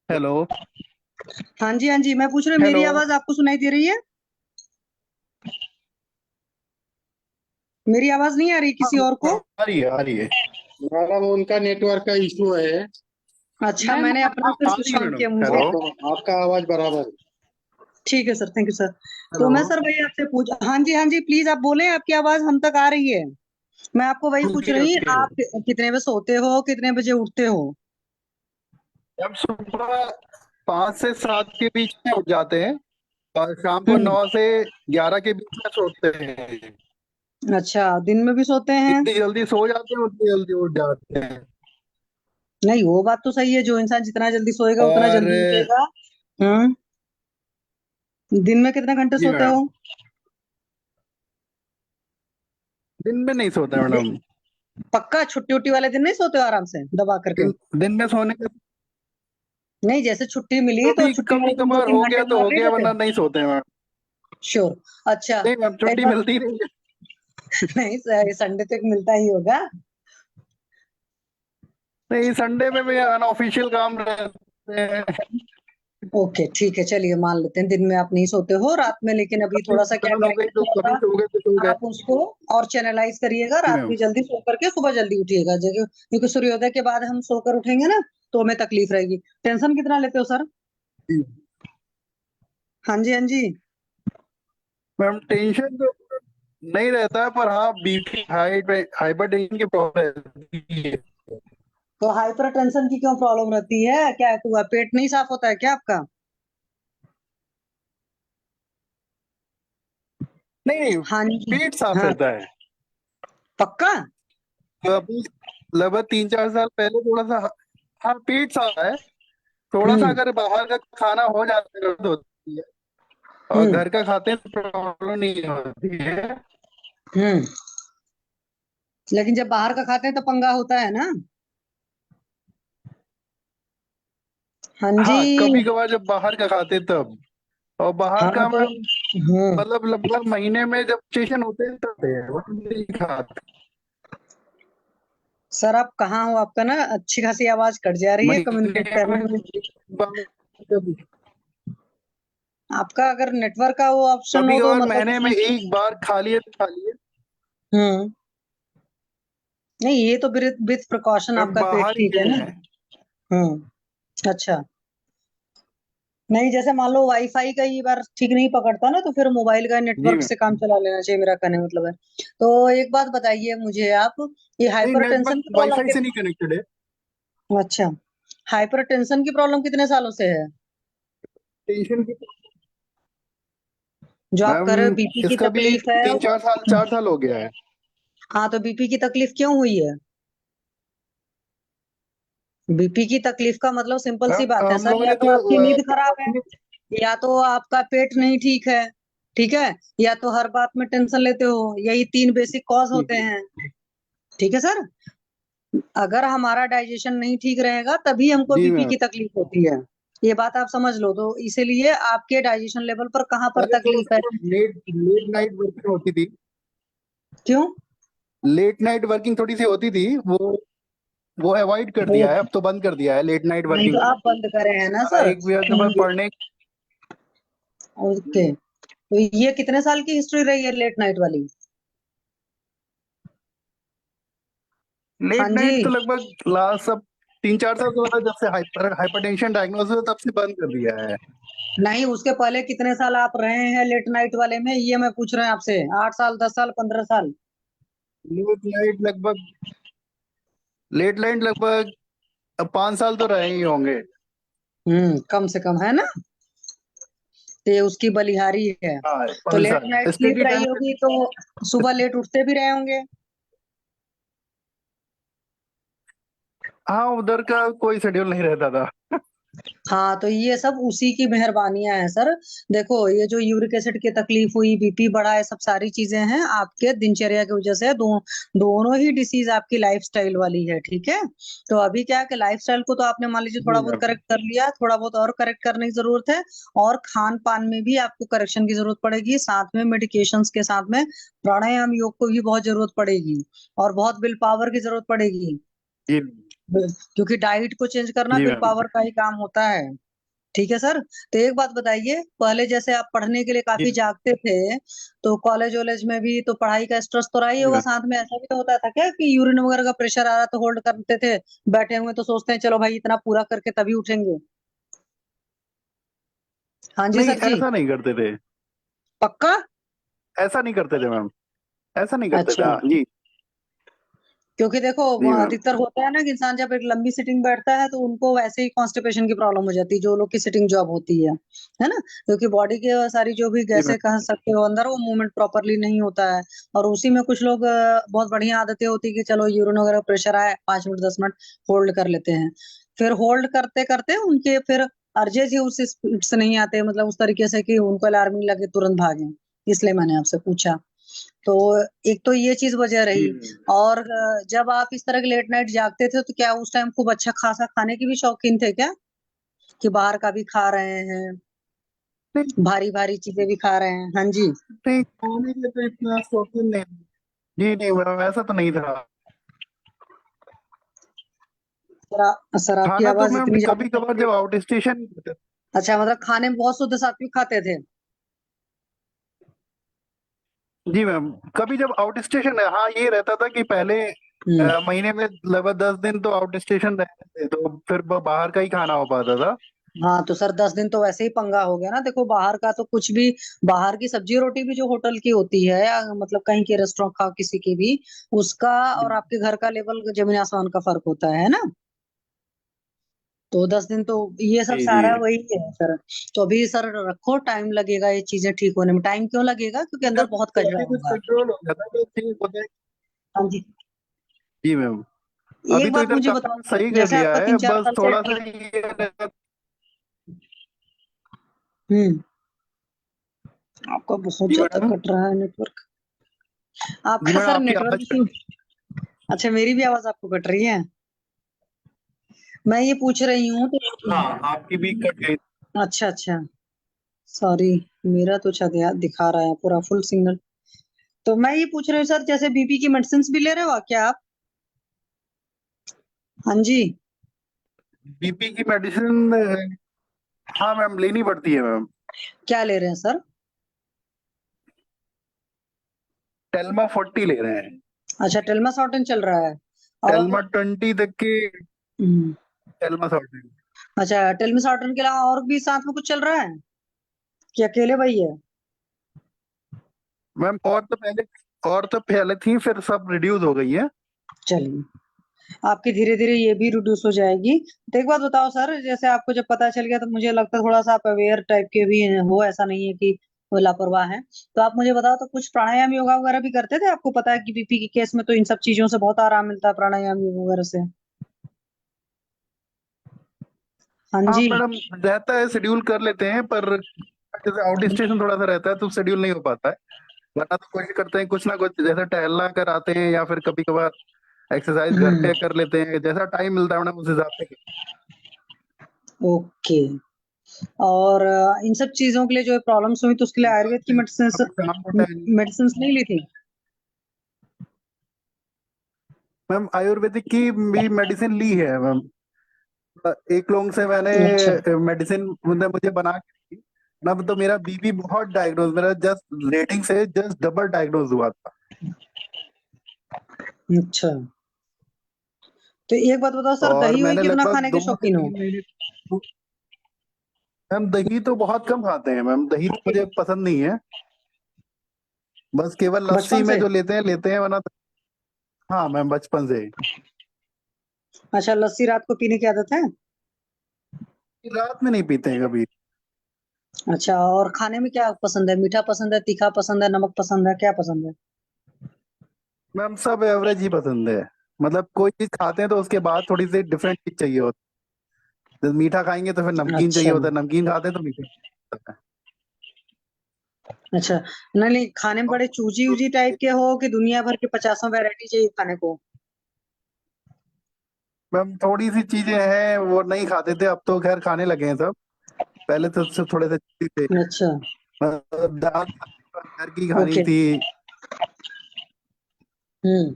हेलो हाँ जी, हाँ जी, मैं पूछ रही हूँ, मेरी हेलो आवाज आपको सुनाई दे रही है? मेरी आवाज नहीं आ रही किसी और को? आ रही है आ रही है। मैडम उनका नेटवर्क का इशू है। अच्छा, मैंने अपना फिर आ स्विच रही है ऑन मैडम। किया मुझे। हेलो आपका आवाज बराबर है। ठीक है सर, थैंक यू सर। तो हेलो मैं सर वही आपसे पूछ, हाँ जी, हाँ जी, प्लीज आप बोले, आपकी आवाज हम तक आ रही है। मैं आपको वही पूछ ओके रही हूँ, ओके। आप कितने बजे सोते हो, कितने बजे उठते हो? जब सुबह 5 से 7 के बीच में उठ जाते हैं और शाम को हम्म। 9 से 11 के बीच में सोते हैं। अच्छा, दिन में भी सोते हैं? जितनी जल्दी सो जाते हैं उतनी जल्दी उठ जाते हैं। नहीं, वो बात तो सही है, जो इंसान जितना जल्दी सोएगा उतना और जल्दी उठेगा। हम्म। दिन में कितने घंटे जी सोते मैडम हो? दिन में नहीं सोता दि- मैडम। पक्का छुट्टी उट्टी वाले दिन नहीं सोते हो आराम से दबा करके? दिन में सोने का नहीं, जैसे छुट्टी मिली तो कभी छुट्टी कभी वाले दिन दो कभार तीन हो घंटे गया तो मार हो नहीं गया देते? वरना नहीं सोते मैम। श्योर। अच्छा। नहीं मैम एक छुट्टी बात मिलती नहीं है। नहीं, संडे तो एक मिलता ही होगा। नहीं संडे में भी अनऑफिशियल काम रहते हैं। ओके, ठीक है, चलिए मान लेते हैं दिन में आप नहीं सोते हो, रात में लेकिन अभी कभी थोड़ा सा क्या भूल हो गई करेंगे, तो थोड़ा कभी सो गए तो सो सा गए। आप उसको और चैनलाइज करिएगा, जी रात मैम में जल्दी सो करके सुबह जल्दी उठिएगा, जगह क्योंकि सूर्योदय के बाद हम सोकर उठेंगे ना तो हमें तकलीफ रहेगी। टेंशन कितना लेते हो सर? जी। हाँ जी, हाँ जी। मैम टेंशन तो नहीं रहता है पर हाँ बीपी हाइपर टेंशन की प्रॉब्लम रहती है। तो हाइपर टेंशन की क्यों प्रॉब्लम रहती है, क्या हुआ, पेट नहीं साफ होता है क्या आपका? नहीं नहीं हाँ जी। पेट साफ हाँ, रहता है। पक्का? तो अभी लगभग 3-4 साल पहले थोड़ा सा हाँ पेट साफ है। थोड़ा सा हम्म। अगर बाहर का खाना हो जाता है तो होती है और हम्म। घर का खाते हैं तो प्रॉब्लम नहीं होती है। हम्म। लेकिन जब बाहर का खाते हैं तो पंगा होता है ना? हाँ जी। हाँ कभी कभार जब बाहर का खाते हैं तब और बाहर हाँ का तो मैं हम्म। मतलब लगभग महीने में जब सेशन होते हैं तब है, वरना नहीं खाते। सर आप कहाँ हो, आपका ना अच्छी खासी आवाज कट जा रही है, कम्युनिकेट महीने करने में में। एक बार कभी आपका अगर नेटवर्क का वो ऑप्शन कभी हो तो कभार मतलब महीने में किसी। एक बार खा लिए तो खा लिए। हम्म। नहीं, ये तो विथ प्रिकॉशन हम आपका पेट बाहर ही ठीक है गए ना? हैं। अच्छा। नहीं, जैसे मान लो वाईफाई का ये बार ठीक नहीं पकड़ता ना तो फिर मोबाइल का जी नेटवर्क मैम से काम चला लेना चाहिए, मेरा कहने का मतलब है। तो एक बात बताइए मुझे आप, ये नहीं हाइपरटेंशन नेटवर्क की प्रॉब्लम वाईफाई से नहीं कनेक्टेड है। अच्छा, हाइपरटेंशन की प्रॉब्लम कितने सालों से है? टेंशन की जो आप मैम कर रहे हो, बीपी की इसका भी तकलीफ है? 3-4 साल हो गया है। हाँ, तो बीपी की तकलीफ क्यों हुई है? बीपी की तकलीफ का मतलब सिंपल सी मैम बात है हम सर, लोगों या ने तो तो आपकी नींद खराब है, या तो आपका पेट नहीं ठीक है, ठीक है, या तो हर बात में टेंशन लेते हो, यही तीन बेसिक कॉज होते हैं। ठीक है सर। अगर हमारा डाइजेशन नहीं ठीक रहेगा तभी हमको जी बीपी मैम की तकलीफ होती है, ये बात आप समझ लो। तो इसीलिए आपके डाइजेशन लेवल पर कहाँ पर पहले थोड़ा तकलीफ है? सा लेट लेट नाइट वर्किंग होती थी। क्यों? लेट नाइट वर्किंग थोड़ी सी होती थी वो वो अवॉइड कर दिया है, अब तो बंद कर दिया है लेट नाइट नहीं वर्किंग। तो आप बंद करे हैं ना सर। एक भी अगर मैं पढ़ने ओके, तो ये कितने साल की हिस्ट्री रही है लेट नाइट वाली? हाँ लेट नाइट जी। तो लगभग लास्ट सब 3-4 साल से जब से हाइपरटेंशन डायग्नोसिस हुआ तब से बंद कर दिया है। नहीं, उसके पहले कितने साल आप रहे हैं लेट नाइट वाले में, ये मैं पूछ रहे हैं आपसे। 8 साल, 10 साल, 15 साल? लेट नाइट लगभग 5 साल तो रहे ही होंगे। कम से कम, है ना? तो ये उसकी बलिहारी है। हाँ, तो 5 लेट साल नाइट स्टडी स्लीप रही टाइम। होगी तो सुबह लेट उठते भी रहे होंगे। हाँ, उधर का कोई शेड्यूल नहीं रहता था। हाँ, तो ये सब उसी की मेहरबानियां हैं सर। देखो, ये जो यूरिक एसिड की तकलीफ हुई, बीपी बढ़ा, ये सब सारी चीजें हैं आपके दिनचर्या की वजह से। दोनों ही डिसीज आपकी लाइफस्टाइल वाली है, ठीक है? तो अभी क्या है कि लाइफस्टाइल को तो आपने मान लीजिए थोड़ा जी बहुत मैम। करेक्ट कर लिया, थोड़ा बहुत और करेक्ट करने की जरूरत है। और खान पान में भी आपको करेक्शन की जरूरत पड़ेगी, साथ में मेडिकेशंस के साथ में प्राणायाम योग को भी बहुत जरूरत पड़ेगी, और बहुत विल पावर की जरूरत पड़ेगी। जी क्योंकि डाइट को चेंज करना जी विल मैम। पावर का ही काम होता है। ठीक है सर। तो एक बात बताइए, पहले जैसे आप पढ़ने के लिए जी काफी जागते थे, तो कॉलेज वॉलेज में भी तो पढ़ाई का स्ट्रेस तो रहा ही जी होगा, मैम। साथ में ऐसा भी तो होता था क्या कि यूरिन वगैरह का प्रेशर आ रहा तो होल्ड करते थे, बैठे हुए तो सोचते हैं चलो भाई इतना पूरा करके तभी उठेंगे? हाँ जी नहीं, सर जी। ऐसा नहीं करते थे। पक्का? ऐसा नहीं करते थे मैम। ऐसा नहीं करते थे। अच्छा, हाँ जी। क्योंकि देखो जी मैम। अधिकतर होता है ना कि इंसान जब एक लंबी सिटिंग बैठता है तो उनको वैसे ही कॉन्स्टिपेशन की प्रॉब्लम हो जाती है, जो लोग की सिटिंग जॉब होती है ना? क्योंकि बॉडी के सारी जो भी जी गैसें मैम। कह सकते हो अंदर, वो मूवमेंट प्रॉपरली नहीं होता है। और उसी में कुछ लोग बहुत बढ़िया आदतें होती है कि चलो यूरिन वगैरह प्रेशर आए, 5 मिनट 10 मिनट होल्ड कर लेते हैं। फिर होल्ड करते करते उनके फिर अर्जेज ही उस स्पीड से नहीं आते, मतलब उस तरीके से कि उनको अलार्मिंग लगे तुरंत भागे। इसलिए मैंने आपसे पूछा। तो एक तो ये चीज वजह जी रही। और जब आप इस तरह के लेट नाइट जागते थे तो क्या उस टाइम खूब अच्छा खासा खाने की भी शौकीन थे क्या, कि बाहर का भी खा रहे हैं, नहीं भारी भारी चीजें भी खा रहे हैं? हाँ जी। नहीं, खाने के तो इतना शौकीन नहीं। जी नहीं मैम, ऐसा तो नहीं था। सर आपकी खाना तो आवाज मैम इतनी कभी ज्यादा कभार जब आउट स्टेशन। अच्छा, मतलब खाने में बहुत शुद्ध सात्विक खाते थे? जी मैम, कभी जब आउट स्टेशन है, हाँ ये रहता था कि पहले महीने में लगभग 10 दिन तो आउट स्टेशन रहते थे, तो फिर बाहर का ही खाना हो पाता था। हाँ, तो सर 10 दिन तो वैसे ही पंगा हो गया ना। देखो बाहर का तो कुछ भी, बाहर की सब्जी रोटी भी जो होटल की होती है, या मतलब कहीं के रेस्टोरेंट खाओ किसी की भी, उसका और आपके घर का लेवल जमीन आसमान का फर्क होता है ना? तो 10 दिन तो ये सब जी जी। सारा वही है सर। तो अभी सर रखो, टाइम लगेगा ये चीजें ठीक होने में। टाइम क्यों लगेगा? क्योंकि अंदर जब बहुत कचरा काफी कुछ होगा। कंट्रोल हो जाता है तो ठीक होता है। हाँ जी। जी मैम। अभी एक तो बात इधर मुझे काफी बताओ कुछ सर, सही कर जैसे लिया आपका है, 3-4 बस साल से थोड़ा सा ये हम्म आपका बहुत जी ज्यादा मैडम। कट रहा है नेटवर्क। जी आपका मैडम, सर आपकी नेटवर्क आवाज इशू। अच्छा, मेरी भी आवाज आपको कट रही है? मैं ये पूछ रही हूँ तो हाँ, आपकी भी कट गई। अच्छा अच्छा, सॉरी। मेरा तो शायद दिखा रहा है पूरा फुल सिग्नल। तो मैं ये पूछ रही हूँ सर, जैसे बीपी की मेडिसिन भी ले रहे हो क्या आप? हाँ जी। बीपी की मेडिसिन, हाँ मैम, लेनी पड़ती है मैम। क्या ले रहे हैं सर? टेल्मा 40 ले रहे हैं। अच्छा, टेल्मासॉर्टेन चल रहा है। और टेल्मा 20 तक की। हम्म, टेल्मा 40। अच्छा, टेल्मासॉर्टेन के अलावा और भी साथ में कुछ चल रहा है कि अकेले वही है? मैम और तो पहले थी, फिर सब रिड्यूस हो गई है। चलिए, आपकी धीरे धीरे ये भी रिड्यूस हो जाएगी। तो एक बात बताओ सर, जैसे आपको जब पता चल गया तो मुझे लगता है थोड़ा सा आप अवेयर टाइप के भी हो, ऐसा नहीं है कि वो लापरवाह है। तो आप मुझे बताओ, तो कुछ प्राणायाम योगा वगैरह भी करते थे? आपको पता है कि बीपी के केस में तो इन सब चीजों से बहुत आराम मिलता है, प्राणायाम योग वगैरह से। हाँ हाँ जी। मैडम, रहता है, शेड्यूल कर लेते हैं, पर जैसे आउट स्टेशन थोड़ा सा रहता है तो शेड्यूल नहीं हो पाता है। वरना तो कोशिश करते हैं कुछ ना कुछ, जैसे टहलना कर आते हैं या फिर कभी कभार एक्सरसाइज घर हम्म पे कर लेते हैं, जैसा टाइम मिलता है मैडम उस हिसाब से। ओके। और इन सब चीजों के लिए जो प्रॉब्लम्स हुई तो उसके लिए आयुर्वेद की कभी शाम को टहल। मेडिसिन नहीं ली थी? मैम आयुर्वेदिक की भी मेडिसिन ली है मैम। एक लोगों से मैंने अच्छा मेडिसिन मुझे बना के दी ना, तो मेरा बीपी बहुत डायग्नोज, मेरा जस्ट रेटिंग से जस्ट डबल डायग्नोज हुआ था। अच्छा, तो एक बात बताओ सर, और दही वही मैंने कितना लगभग खाने के 2 से शौकीन हो? 3 महीने मैम दही तो बहुत कम खाते हैं मैम, दही तो मुझे पसंद नहीं है। बस केवल लस्सी बचपन में से? जो लेते हैं वरना हाँ मैम बचपन से ही। अच्छा, लस्सी रात को पीने की आदत है? रात में नहीं पीते हैं कभी। अच्छा, और खाने में क्या पसंद है? मीठा पसंद है, तीखा पसंद है, नमक पसंद है, क्या पसंद है? मैम सब एवरेज ही पसंद है, मतलब कोई चीज खाते हैं तो उसके बाद थोड़ी सी डिफरेंट चीज चाहिए होती है। जैसे मीठा खाएंगे तो फिर नमकीन चाहिए अच्छा होता है, नमकीन खाते हैं तो मीठा होता है। अच्छा, नहीं नहीं, खाने में बड़े चूजी उजी टाइप के हो कि दुनिया भर के 50 वैरायटी चाहिए खाने को? मैम थोड़ी सी चीजें हैं वो नहीं खाते थे, अब तो खैर खाने लगे हैं सब। पहले तो सब थोड़े से थे, अच्छा, मतलब दाल घर की खानी ओके, थी, हम्म,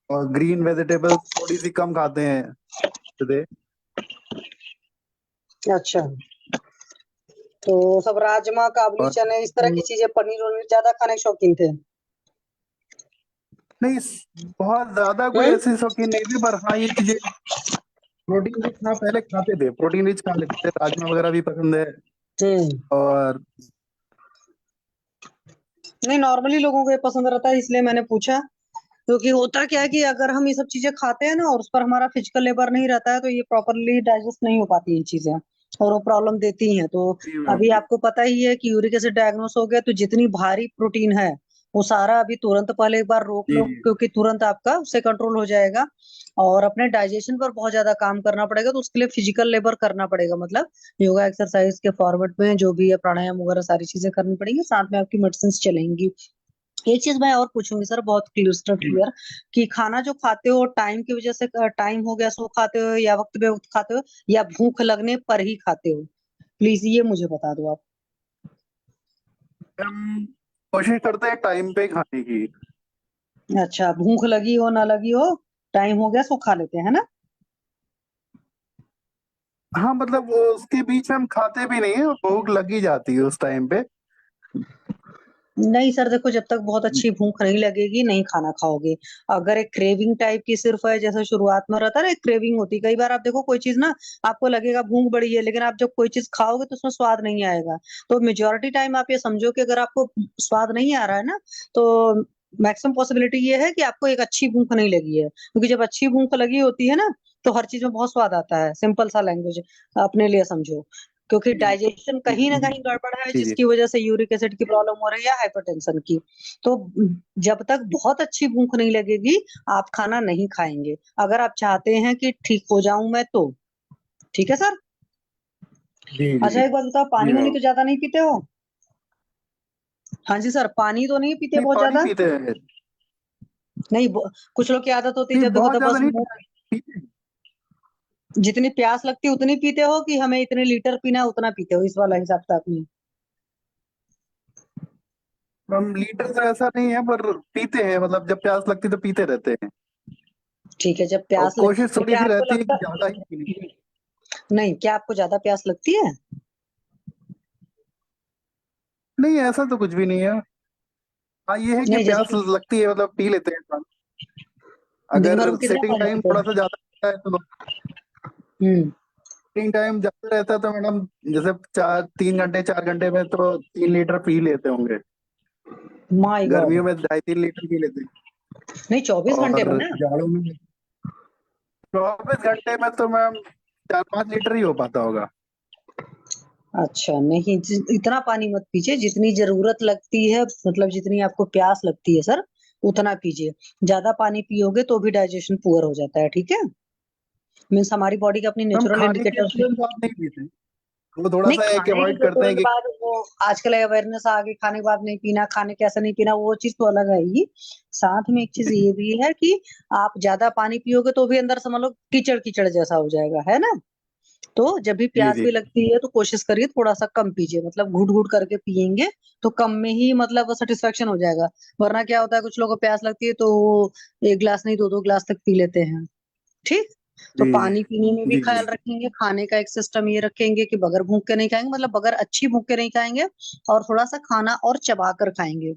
और ग्रीन वेजिटेबल्स थोड़ी सी कम खाते हैं थे। अच्छा, तो सब राजमा, काबुली और चने, इस तरह की चीजें, पनीर वनीर ज्यादा खाने के शौकीन थे? नहीं बहुत ज्यादा कोई हम्म ऐसी शौकीन नहीं थी, पर हाँ ये चीजें प्रोटीन रिच हाँ पहले खाते थे, प्रोटीन रिच खा लेते थे, राजमा वगैरह भी पसंद है। हम्म और नहीं, नॉर्मली लोगों को ये पसंद रहता है, इसलिए मैंने पूछा। क्योंकि होता क्या है कि अगर हम ये सब चीजें खाते हैं ना और उस पर हमारा फिजिकल लेबर नहीं रहता है, तो ये प्रॉपरली डाइजेस्ट नहीं हो पाती ये चीजें, और वो प्रॉब्लम देती हैं। तो जी मैम अभी जी। आपको पता ही है कि यूरिक एसिड डायग्नोस हो गया, तो जितनी भारी प्रोटीन है वो सारा अभी तुरंत पहले एक बार रोक जी लो, जी क्योंकि तुरंत आपका उससे कंट्रोल हो जाएगा। और अपने डाइजेशन पर बहुत ज्यादा काम करना पड़ेगा, तो उसके लिए फिजिकल लेबर करना पड़ेगा, मतलब योगा एक्सरसाइज के फॉर्मेट में जो भी है, प्राणायाम वगैरह सारी चीजें करनी पड़ेंगी, साथ में आपकी मेडिसिन चलेंगी। एक चीज मैं और पूछूंगी सर, बहुत क्लियर जी। क्लियर, कि खाना जो खाते हो टाइम की वजह से, टाइम हो गया सो खाते हो, या वक्त पे वक्त खाते हो, या भूख लगने पर ही खाते हो? प्लीज ये मुझे बता दो आप। हम कोशिश करते हैं टाइम पे खाने की। अच्छा, भूख लगी हो ना लगी हो, टाइम हो गया सो खा लेते हैं, है ना? हाँ मतलब वो उसके बीच में हम खाते भी नहीं है, भूख लग ही जाती है उस टाइम पे। नहीं सर, देखो, जब तक बहुत अच्छी भूख नहीं लगेगी नहीं खाना खाओगे। अगर एक क्रेविंग टाइप की सिर्फ है, जैसे शुरुआत में रहता है ना, एक क्रेविंग होती है, कई बार आप देखो कोई चीज ना, आपको लगेगा भूख बड़ी है, लेकिन आप जब कोई चीज खाओगे तो उसमें स्वाद नहीं आएगा। तो मेजोरिटी टाइम आप ये समझो कि अगर आपको स्वाद नहीं आ रहा है ना, तो मैक्सिमम पॉसिबिलिटी ये है कि आपको एक अच्छी भूख नहीं लगी है, क्योंकि जब अच्छी भूख लगी होती है ना, तो हर चीज में बहुत स्वाद आता है। सिंपल सा लैंग्वेज अपने लिए समझो, क्योंकि जी डाइजेशन कहीं ना कहीं गड़बड़ है, जी जी। जिसकी वजह से यूरिक एसिड की प्रॉब्लम हो रही है, हाइपरटेंशन की। तो जब तक बहुत अच्छी भूख नहीं लगेगी, आप खाना नहीं खाएंगे। अगर आप चाहते हैं कि ठीक हो जाऊं मैं तो, ठीक है सर। जी अच्छा, जी एक बात बताओ, जी पानी वानी मैम। तो ज्यादा नहीं पीते हो? हाँ जी सर, पानी तो नहीं पीते नहीं बहुत पानी ज्यादा? पीते हैं। नहीं, कुछ लोग की आदत होती है, नहीं जब देखो बहुत तो ज्यादा बस नहीं मुंह, पीते हैं। जितनी प्यास लगती है उतनी पीते हो, कि हमें इतने लीटर पीना है उतना पीते हो, इस वाला हिसाब किताब में? हम लीटर से ऐसा नहीं है, पर पीते हैं, मतलब जब प्यास लगती है तो पीते रहते हैं। ठीक है, जब और प्यास लगे कोशिश तो थोड़ी क्या सी आपको रहती है कि लगता, ज्यादा ही पीनी। नहीं, क्या आपको ज्यादा प्यास लगती है? नहीं ऐसा तो कुछ भी नहीं है। हाँ ये है कि नहीं, जैसे प्यास लगती है, मतलब पी लेते हैं पानी। दिन अगर भर में कितना सिटिंग पानी टाइम पीते हो? थोड़ा सा ज्यादा रहता है तो हम्म, सिटिंग टाइम ज्यादा रहता है तो मैडम जैसे 3 घंटे 4 घंटे में तो 3 लीटर पी लेते होंगे। My God. गर्मियों में 2.5 3 लीटर पी लेते हैं। नहीं, 24 घंटे में और ना? जाड़ों में 24 घंटे में तो मैम 4 5 लीटर ही हो पाता होगा। अच्छा, नहीं, इतना पानी मत पीजिए, जितनी जरूरत लगती है, मतलब जितनी आपको प्यास लगती है सर, उतना पीजिए। ज्यादा पानी पियोगे तो भी डाइजेशन पुअर हो जाता है, ठीक है? मीन्स हमारी बॉडी के अपनी हम नेचुरल खाने के इंडिकेटर्स। तुरंत बाद नहीं पीते, वो थोड़ा नहीं, सा है कि खाने के अवॉइड जो करते हैं तुरंत कि बाद वो, आजकल अवेयरनेस आ गई, खाने के बाद नहीं पीना, खाने के ऐसा नहीं पीना, वो चीज तो अलग है ही। साथ में एक चीज ये भी है कि आप ज्यादा पानी पियोगे तो भी अंदर समझ लो कीचड़ कीचड़ जैसा हो जाएगा, है ना? तो जब भी जी प्यास जी भी लगती है तो कोशिश करिए थोड़ा सा कम पीजिए, मतलब घूट घूट करके पियेंगे तो कम में ही मतलब सेटिस्फेक्शन हो जाएगा। वरना क्या होता है, कुछ लोगों को प्यास लगती है तो वो 1 गिलास नहीं 2-2 गिलास तक पी लेते हैं। ठीक। तो जी पानी पीने में भी जी ख्याल जी रखेंगे, खाने का एक सिस्टम ये रखेंगे कि बगैर भूख के नहीं खाएंगे, मतलब बगैर अच्छी भूख के नहीं खाएंगे, और थोड़ा सा खाना और चबा कर खाएंगे,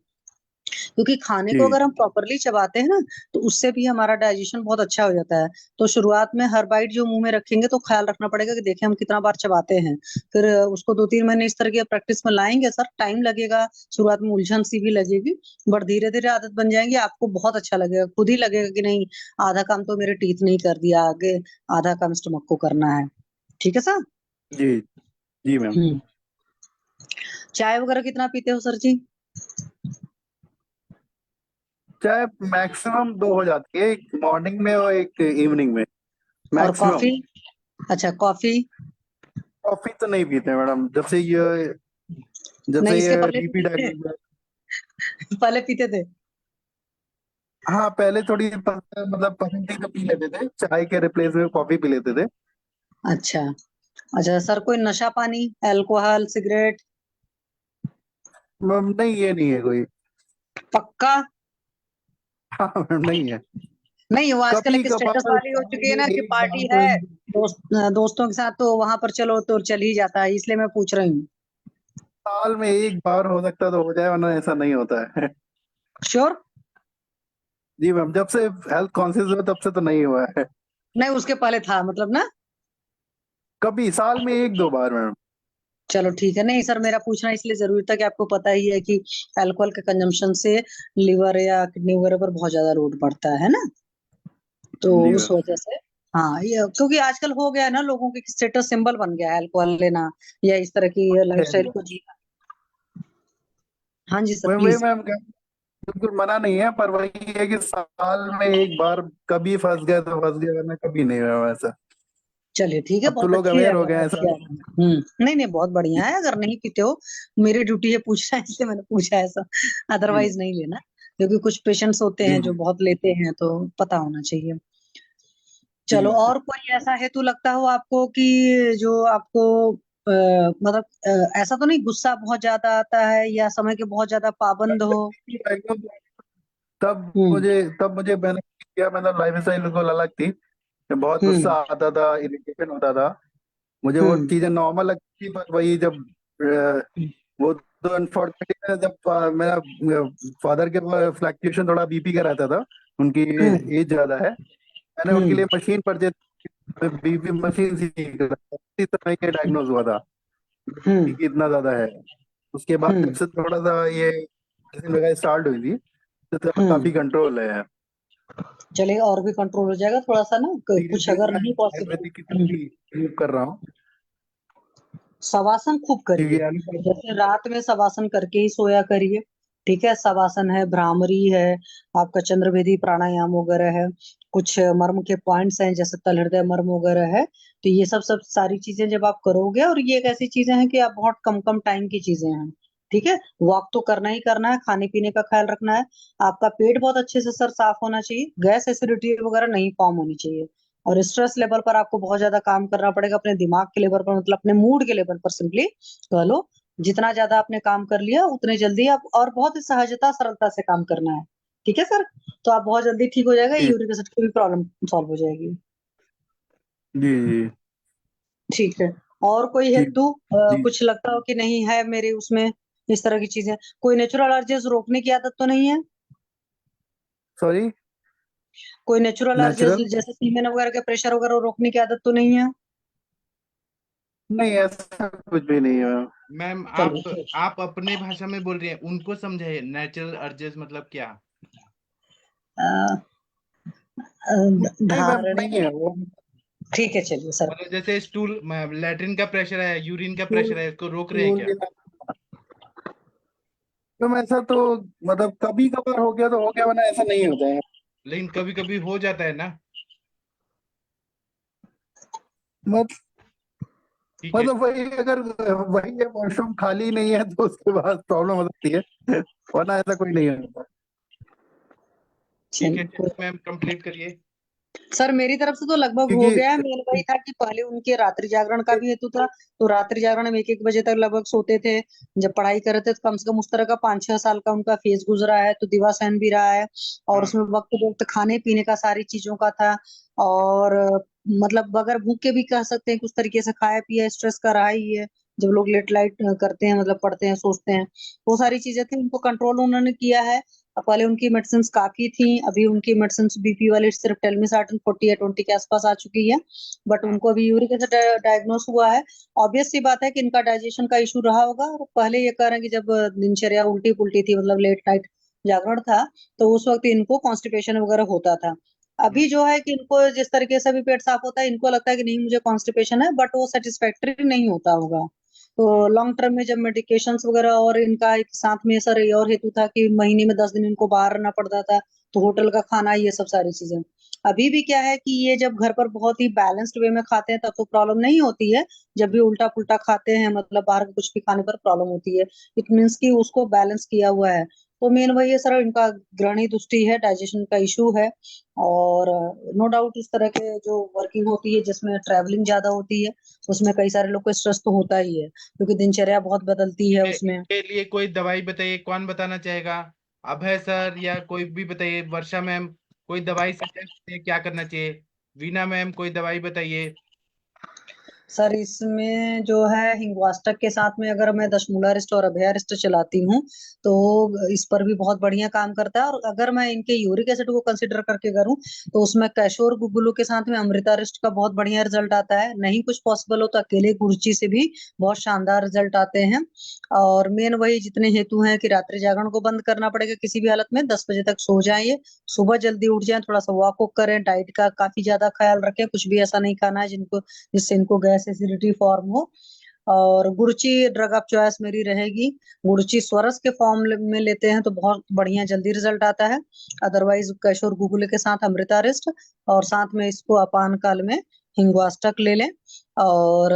क्योंकि खाने को जी अगर हम प्रॉपरली चबाते हैं ना तो उससे भी हमारा डाइजेशन बहुत अच्छा हो जाता है। तो शुरुआत में हर बाइट जो मुंह में रखेंगे तो ख्याल रखना पड़ेगा कि देखें हम कितना बार चबाते हैं। फिर उसको 2-3 महीने इस तरह की प्रैक्टिस में लाएंगे सर, टाइम लगेगा, शुरुआत में उलझन सी भी लगेगी, बट धीरे धीरे आदत बन जाएंगी, आपको बहुत अच्छा लगेगा, खुद ही लगेगा कि नहीं आधा काम तो मेरे टीथ नहीं कर दिया, आगे आधा काम स्टमक को करना है। ठीक है सर। जी जी मैम। हम्म। चाय वगैरह कितना पीते हो सर जी? चाय मैक्सिमम 2 हो जाती है, एक मॉर्निंग में और एक इवनिंग में, और मैक्सिमम। कॉफी? अच्छा कॉफी कॉफी तो नहीं पीते मैडम, जब नहीं, से इसके ये पहले बीपी पीते थे? डायग्नोज। पहले पीते थे? हाँ पहले थोड़ी मतलब पसंद थी तो पी लेते थे, चाय के रिप्लेस में कॉफी पी लेते थे। अच्छा। अच्छा सर, कोई नशा पानी, अल्कोहल, सिगरेट? नहीं ये नहीं है कोई। पक्का? हाँ मैम नहीं है। नहीं, वो आजकल कभी एक स्टेटस कभार वाली हो साल चुकी है में ना कि एक बार पार्टी है, कोई। दोस्तों के साथ तो वहां पर चलो तो चल ही जाता है, इसलिए मैं पूछ रही हूँ। साल में एक बार हो सकता है तो हो जाए, वरना ऐसा नहीं होता है। श्योर? जी मैम, जब से हेल्थ कॉन्शियस हुआ तब से तो नहीं हुआ है। नहीं, उसके पहले था मतलब ना? कभी साल में 1-2 बार मैम। चलो ठीक है। नहीं सर, मेरा पूछना इसलिए जरूरी था कि आपको पता ही है कि अल्कोहल के कंजम्पशन से लिवर या किडनी वगैरह पर बहुत ज्यादा लोड पड़ता है ना, तो जी उस मैम। वजह से। हाँ, ये क्योंकि आजकल हो गया है ना, लोगों के स्टेटस सिंबल बन गया है अल्कोहल लेना या इस तरह की लाइफस्टाइल को जीना। हाँ जी सर, वही प्लीज। मैम, बिल्कुल मना नहीं है, पर वही है कि साल में एक बार कभी फंस गया तो फंस गया, वरना कभी नहीं हुआ वैसा। चलिए ठीक है, अब तो बहुत लोग अच्छी है अवेयर हो गए हैं अच्छी ऐसा। आदत है। नहीं नहीं, बहुत बढ़िया है, अगर नहीं पीते हो, मेरी ड्यूटी है पूछना, इसलिए मैंने पूछा है सर, जी अदरवाइज नहीं लेना, क्योंकि कुछ पेशेंट्स होते जी हैं जो जी बहुत लेते हैं, तो पता होना चाहिए। जी चलो, मैम। और कोई ऐसा हेतु लगता हो आपको कि जो आपको मतलब ऐसा तो नहीं गुस्सा बहुत ज्यादा आता है या समय के बहुत ज्यादा पाबंद हो? तब हम्म। तब मुझे मैंने किया, मतलब लाइफ स्टाइल बिल्कुल अलग थी। बहुत गुस्सा हम्म। आता था, इरिटेशन होता था, मुझे वो हम्म। चीजें नॉर्मल लगती थी, पर वही जब वो तो अनफॉर्चुनेटली जब मेरा फादर के फ्लक्चुएशन थोड़ा बीपी का रहता था, उनकी हम्म। एज ज्यादा है, मैंने उनके हम्म। लिए मशीन परचेज, बीपी मशीन इस तरह ये डायग्नोज हुआ था, हम्म। बीपी इतना ज्यादा है। उसके बाद जब हम्म। से थोड़ा सा ये मेडिसिन वगैरह स्टार्ट हुई थी, तो थोड़ा हम्म। काफी कंट्रोल है। चलिए, और भी कंट्रोल हो जाएगा थोड़ा सा ना, धीरे कुछ धीरे अगर मैं नहीं पॉसिबल। आयुर्वेदिक की तरफ भी यूज कर रहा हूँ, शवासन खूब क्योंकि करिए, एलोपैथी। जैसे रात में शवासन करके ही सोया करिए। ठीक है, शवासन है, भ्रामरी है, आपका चंद्रभेदी प्राणायाम वगैरह है, कुछ मर्म के पॉइंट्स हैं जैसे तल हृदय मर्म वगैरह है। तो ये सब सब सारी चीजें जब आप करोगे, और ये एक ऐसी चीजें हैं कि आप बहुत कम कम टाइम की चीजें हैं। ठीक है, वॉक तो करना ही करना है, खाने पीने का ख्याल रखना है, आपका पेट बहुत अच्छे से सर साफ होना चाहिए, गैस एसिडिटी वगैरह नहीं फॉर्म होनी चाहिए, और स्ट्रेस लेवल पर आपको बहुत ज्यादा काम करना पड़ेगा, अपने दिमाग के लेवल पर, मतलब अपने मूड के लेवल पर सिंपली कह लो। जितना ज्यादा आपने काम कर लिया उतने जल्दी आप, और बहुत ही सहजता सरलता से काम करना है। ठीक है सर, तो आप बहुत जल्दी ठीक हो जाएगा, जी यूरिक एसिड की भी प्रॉब्लम सॉल्व हो जाएगी। जी जी ठीक है। और कोई जी हेतु जी। कुछ लगता हो कि नहीं है मेरे उसमें, इस तरह की चीजें, कोई नेचुरल एलर्जीज रोकने की आदत तो नहीं है? सॉरी। कोई नेचुरल एलर्जीज नेचुरल? जैसे सीमेन वगैरह के प्रेशर वगैरह रोकने की आदत तो नहीं है? नहीं ऐसा कुछ भी नहीं है मैम। मैम चलिए। आप अपने भाषा में बोल रही हैं, उनको समझाइए नेचुरल अर्जेस मतलब क्या। अ, अ, नहीं मैम धारणी। नहीं है वो। ठीक है, चलिए सर। मतलब जैसे स्टूल लैट्रिन का प्रेशर है, यूरिन का स्टूल प्रेशर है, इसको रोक रहे हैं स्टूल क्या। मैम ऐसा तो, मतलब कभी कभार हो गया तो हो गया, वरना ऐसा नहीं होता है। लेकिन कभी कभी हो जाता है ना। मत ठीक है। मतलब वही, अगर वही है वॉशरूम खाली नहीं है तो उसके बाद प्रॉब्लम हो सकती है, वरना ऐसा कोई नहीं होता। ठीक है, चलिए, मैम कंप्लीट करिए। सर मेरी तरफ से तो लगभग हो क्योंकि गया है। मेन वही था कि पहले उनके रात्रि जागरण का भी हेतु था, तो रात्रि जागरण में 1-1 बजे तक लगभग सोते थे। जब पढ़ाई कर रहे थे तो कम से कम उस तरह का 5-6 साल का उनका फेज गुजरा है, तो दिवासैन भी रहा है। और हाँ उसमें वक्त वक्त खाने पीने का सारी चीजों का था। और मतलब बगैर भूख के भी कह सकते हैं कि उस तरीके से खाया पिया स्ट्रेस का रहा ही है। जब लोग लेट लाइट करते हैं, मतलब पढ़ते हैं, सोचते हैं, वो सारी चीजें थी, उनको कंट्रोल उन्होंने किया है। पहले उनकी मेडिसिन काफी थी, अभी उनकी मेडिसिन बीपी वाली सिर्फ टेलमिसार्टन 40 या 20 के आसपास आ चुकी है। बट हाँ उनको अभी यूरिक एसिड डायग्नोस हुआ है। ऑब्वियस सी बात है कि इनका डाइजेशन का इशू रहा होगा। और पहले ये कह रहे हैं कि जब दिनचर्या उल्टी पुल्टी थी, मतलब लेट नाइट जागरण था, तो उस वक्त इनको कॉन्स्टिपेशन वगैरह होता था। अभी जो है कि इनको जिस तरीके से भी पेट साफ होता है, इनको लगता है कि नहीं मुझे कॉन्स्टिपेशन है, बट वो सेटिस्फैक्टरी नहीं होता होगा। तो लॉन्ग टर्म में जब मेडिकेशंस वगैरह, और इनका एक साथ में सर ये और हेतु था कि महीने में 10 दिन इनको बाहर रहना पड़ता था, तो होटल का खाना, ये सब सारी चीजें। अभी भी क्या है कि ये जब घर पर बहुत ही बैलेंस्ड वे में खाते हैं तब तो प्रॉब्लम नहीं होती है। जब भी उल्टा पुल्टा खाते हैं, मतलब बाहर का कुछ भी खाने पर प्रॉब्लम होती है। इट मीन्स कि उसको बैलेंस किया हुआ है। तो मेन वही है सर, इनका ग्रहणी दृष्टि है, डाइजेशन का इशू है। और नो डाउट इस तरह के जो वर्किंग होती है जिसमें ट्रैवलिंग ज्यादा होती है, उसमें कई सारे लोग को स्ट्रेस तो होता ही है, क्योंकि दिनचर्या बहुत बदलती है उसमें। इनके लिए कोई दवाई बताइए, कौन बताना चाहेगा? अभय सर या कोई भी बताइए, वर्षा मैम कोई दवाई सजेस्ट क्या करना चाहिए? वीना मैम कोई दवाई बताइए। सर इसमें जो है हिंगवास्टक के साथ में अगर मैं दशमूलारिस्ट और अभयारिस्ट चलाती हूँ, तो इस पर भी बहुत बढ़िया काम करता है। और अगर मैं इनके यूरिक एसिड को कंसिडर करके करूँ, तो उसमें कैशोर गुगुलू के साथ में अमृतारिस्ट का बहुत बढ़िया रिजल्ट आता है। नहीं कुछ पॉसिबल हो तो अकेले गुरुची से भी बहुत शानदार रिजल्ट आते हैं। और मेन वही जितने हेतु हैं कि रात्रि जागरण को बंद करना पड़ेगा किसी भी हालत में, 10 बजे तक सो जाइए, सुबह जल्दी उठ जाएं, थोड़ा सा वॉक वॉक करें, डाइट का काफी ज्यादा ख्याल रखें, कुछ भी ऐसा नहीं खाना है जिससे इनको गैस एसिडिटी फॉर्म हो। और गुड़ची ड्रग ऑफ चॉइस मेरी रहेगी। गुड़ची स्वरस के फॉर्म में लेते हैं तो बहुत बढ़िया जल्दी रिजल्ट आता है। अदरवाइज कैशोर गुगुले के साथ अमृतारिस्ट, और साथ में इसको अपान काल में हिंगवास्टक ले लें। और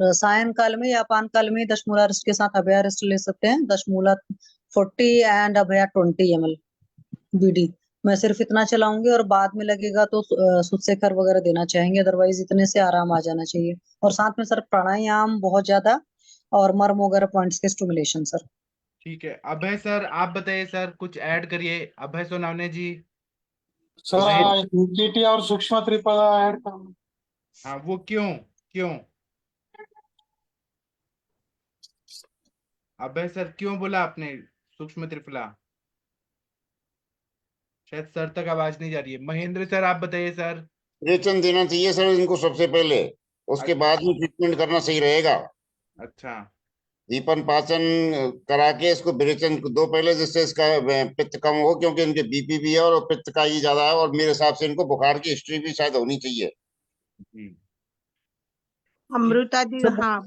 रसायन काल में या अपान काल में दशमूलारिस्ट के साथ अभयारिस्ट ले सकते हैं। Dashmula 40 and Abhaya 20 ml BD. मैं सिर्फ इतना चलाऊंगी, और बाद में लगेगा तो सुत्सेखर वगैरह देना चाहेंगे, अदरवाइज इतने से आराम आ जाना चाहिए। और साथ में सर प्राणायाम बहुत ज्यादा, और मर्म वगैरह पॉइंट्स के स्टिमुलेशन सर। ठीक है अभय सर, आप बताइए सर, कुछ ऐड करिए। अभय सोनावने जी। सर महेश, यूटीटी और सूक्ष्म त्रिपदा ऐड करना। हाँ वो क्यों क्यों? अभय सर क्यों बोला आपने सूक्ष्म त्रिफला? शायद सर तक आवाज नहीं जा रही है। महेंद्र सर आप बताइए सर। विरेचन देना चाहिए सर इनको सबसे पहले, उसके बाद में ट्रीटमेंट करना सही रहेगा। अच्छा दीपन पाचन करा के इसको विरेचन दो पहले, जिससे इसका पित्त कम हो, क्योंकि इनके बीपी भी है और पित्त का ही ज्यादा है। और मेरे हिसाब से इनको बुखार की हिस्ट्री भी शायद होनी चाहिए। जी। अमृता दी, हाँ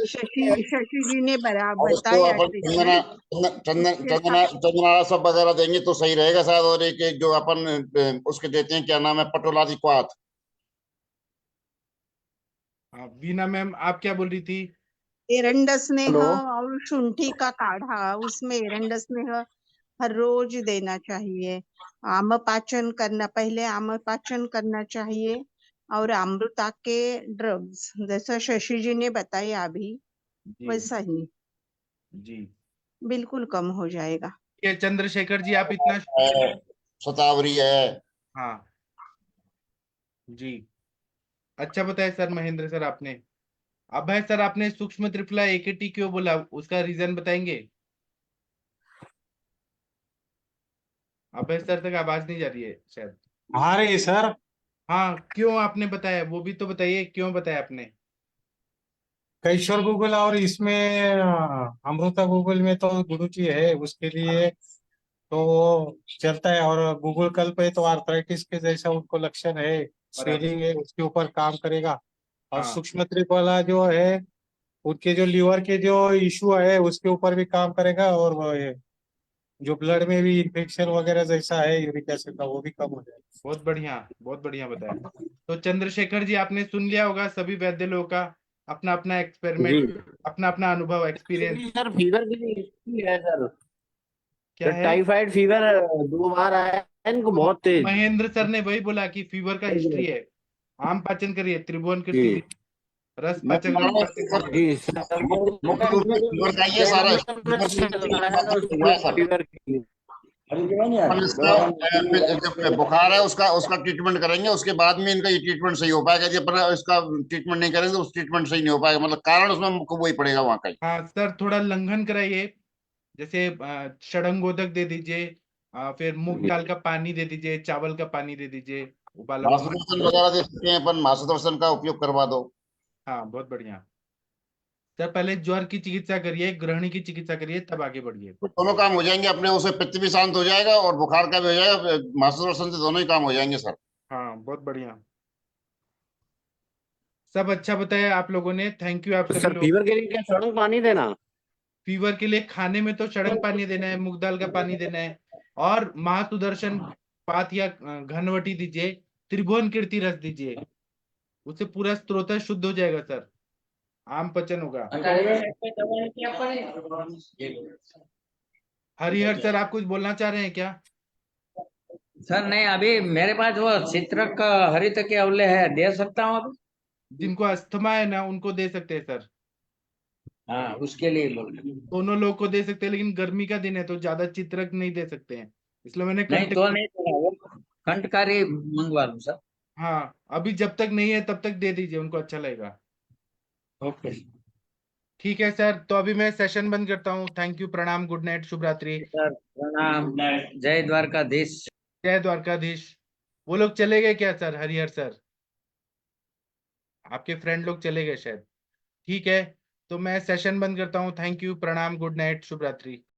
शशि जी ने और इसको बताया अपन चंदना सब वगैरह देंगे तो सही रहेगा शायद। और एक एक जो अपन उसके देते हैं, क्या नाम है, पटोलादी क्वाथ। हाँ बीना मैम आप क्या बोल रही थी? एरंड स्नेह हेलो। और शुंठी का काढ़ा, उसमें एरंड स्नेह हर रोज देना चाहिए। आम पाचन करना, पहले आम पाचन करना चाहिए। और अमृता के ड्रग्स जैसा शशि जी ने बताया अभी, जी वैसा ही जी। बिल्कुल कम हो जाएगा। ये चंद्रशेखर जी आप इतना है, शतावरी है। हाँ जी। अच्छा बताया सर महेंद्र सर आपने। अभय सर आपने सूक्ष्म त्रिफला एकेटी क्यों बोला, उसका रीजन बताएंगे? अभय सर तक आवाज नहीं जा रही है शायद। आ रही है सर। हाँ क्यों आपने बताया, वो भी तो बताइए क्यों बताया आपने। कैशोर गूगल और इसमें अमृता गूगल में तो गुरुजी है, उसके लिए तो वो चलता है। और गूगल कल पे तो आर्थराइटिस के जैसा उनको लक्षण है, बराबर। स्वेलिंग है, उसके ऊपर काम करेगा। और हाँ सूक्ष्म त्रिफला जो है, उनके जो लीवर के जो इशू है उसके ऊपर भी काम करेगा। और वो ये जो ब्लड में भी इन्फेक्शन वगैरह जैसा है यूरिक एसिड का, वो भी कम हो जाएगा। बहुत बढ़िया बताया। तो चंद्रशेखर जी आपने सुन लिया होगा सभी वैद्य लोगों का अपना अपना जी एक्सपेरिमेंट, अपना अपना अनुभव एक्सपीरियंस। सर, फीवर की भी हिस्ट्री है सर। क्या है? टाइफाइड फीवर 2 बार आया है इनको, बहुत तेज। महेंद्र सर ने वही बोला कि फीवर का हिस्ट्री है। आम पाचन करिए, त्रिभुवन कीर्ति जी रस मैं पाचन बता रहा हूँ, पाचन करिए। जी सर, मुख्य रूप से फीवर का ही है सारा हुआ है सर। फीवर के लिए। अपन इसका जब बुखार है उसका उसका ट्रीटमेंट करेंगे, उसके बाद में इनका ये ट्रीटमेंट सही हो पाएगा। जब अपन इसका ट्रीटमेंट नहीं करेंगे तो उस ट्रीटमेंट सही नहीं हो पाएगा, मतलब कारण उसमें मुख्य वही पड़ेगा वहाँ का ही। हाँ सर, थोड़ा लंघन कराइए, जैसे षडंगोदक दे दीजिए, फिर मूंग दाल का पानी दे दीजिए, चावल का पानी दे दीजिए, उबाला हुआ। मासुदर्शन वगैरह दे सकते हैं अपन, मासुदर्शन का उपयोग करवा दो। हाँ बहुत बढ़िया सर, पहले ज्वर की चिकित्सा करिए, ग्रहणी की चिकित्सा करिए, तब आगे बढ़िए। तो दोनों काम हो जाएंगे अपने, उससे पित्त भी शांत हो जाएगा और बुखार का भी हो जाएगा, मासुदर्शन से दोनों ही काम हो जाएंगे सर। हाँ बहुत बढ़िया, सब अच्छा बताया आप लोगों ने, थैंक यू आप सभी सर लोग। फीवर के लिए क्या सड़क पानी देना? फीवर के लिए खाने में तो सड़ंग पानी देना है, मूंग दाल का पानी देना है, और महासुदर्शन पात या घनवटी दीजिए, त्रिभुवन कीर्ति रस दीजिए, उससे पूरा स्त्रोत शुद्ध हो जाएगा सर, आम पचन होगा। हरिहर सर, आप कुछ बोलना चाह रहे हैं क्या? सर नहीं, अभी मेरे पास वो चित्रक हरित के अवले है, दे सकता हूँ अभी? जिनको अस्थमा है ना उनको दे सकते हैं सर, हाँ उसके लिए बोल रहे हैं। दोनों लोग को दे सकते हैं, लेकिन गर्मी का दिन है तो ज्यादा चित्रक नहीं दे सकते हैं, इसलिए मैंने नहीं तो नहीं चला, वो खंडकारी मंगवा लूँ सर। हाँ अभी जब तक नहीं है तब तक दे दीजिए, उनको अच्छा लगेगा। ओके ठीक है सर, तो अभी मैं सेशन बंद करता हूँ। थैंक यू, प्रणाम, गुड नाइट, शुभ रात्रि, सर, प्रणाम, जय द्वारकाधीश। जय द्वारकाधीश। वो लोग चले गए क्या सर, हरिहर सर? आपके फ्रेंड लोग चले गए शायद। ठीक है, तो मैं सेशन बंद करता हूँ। थैंक यू, प्रणाम, गुड नाइट, शुभ रात्रि।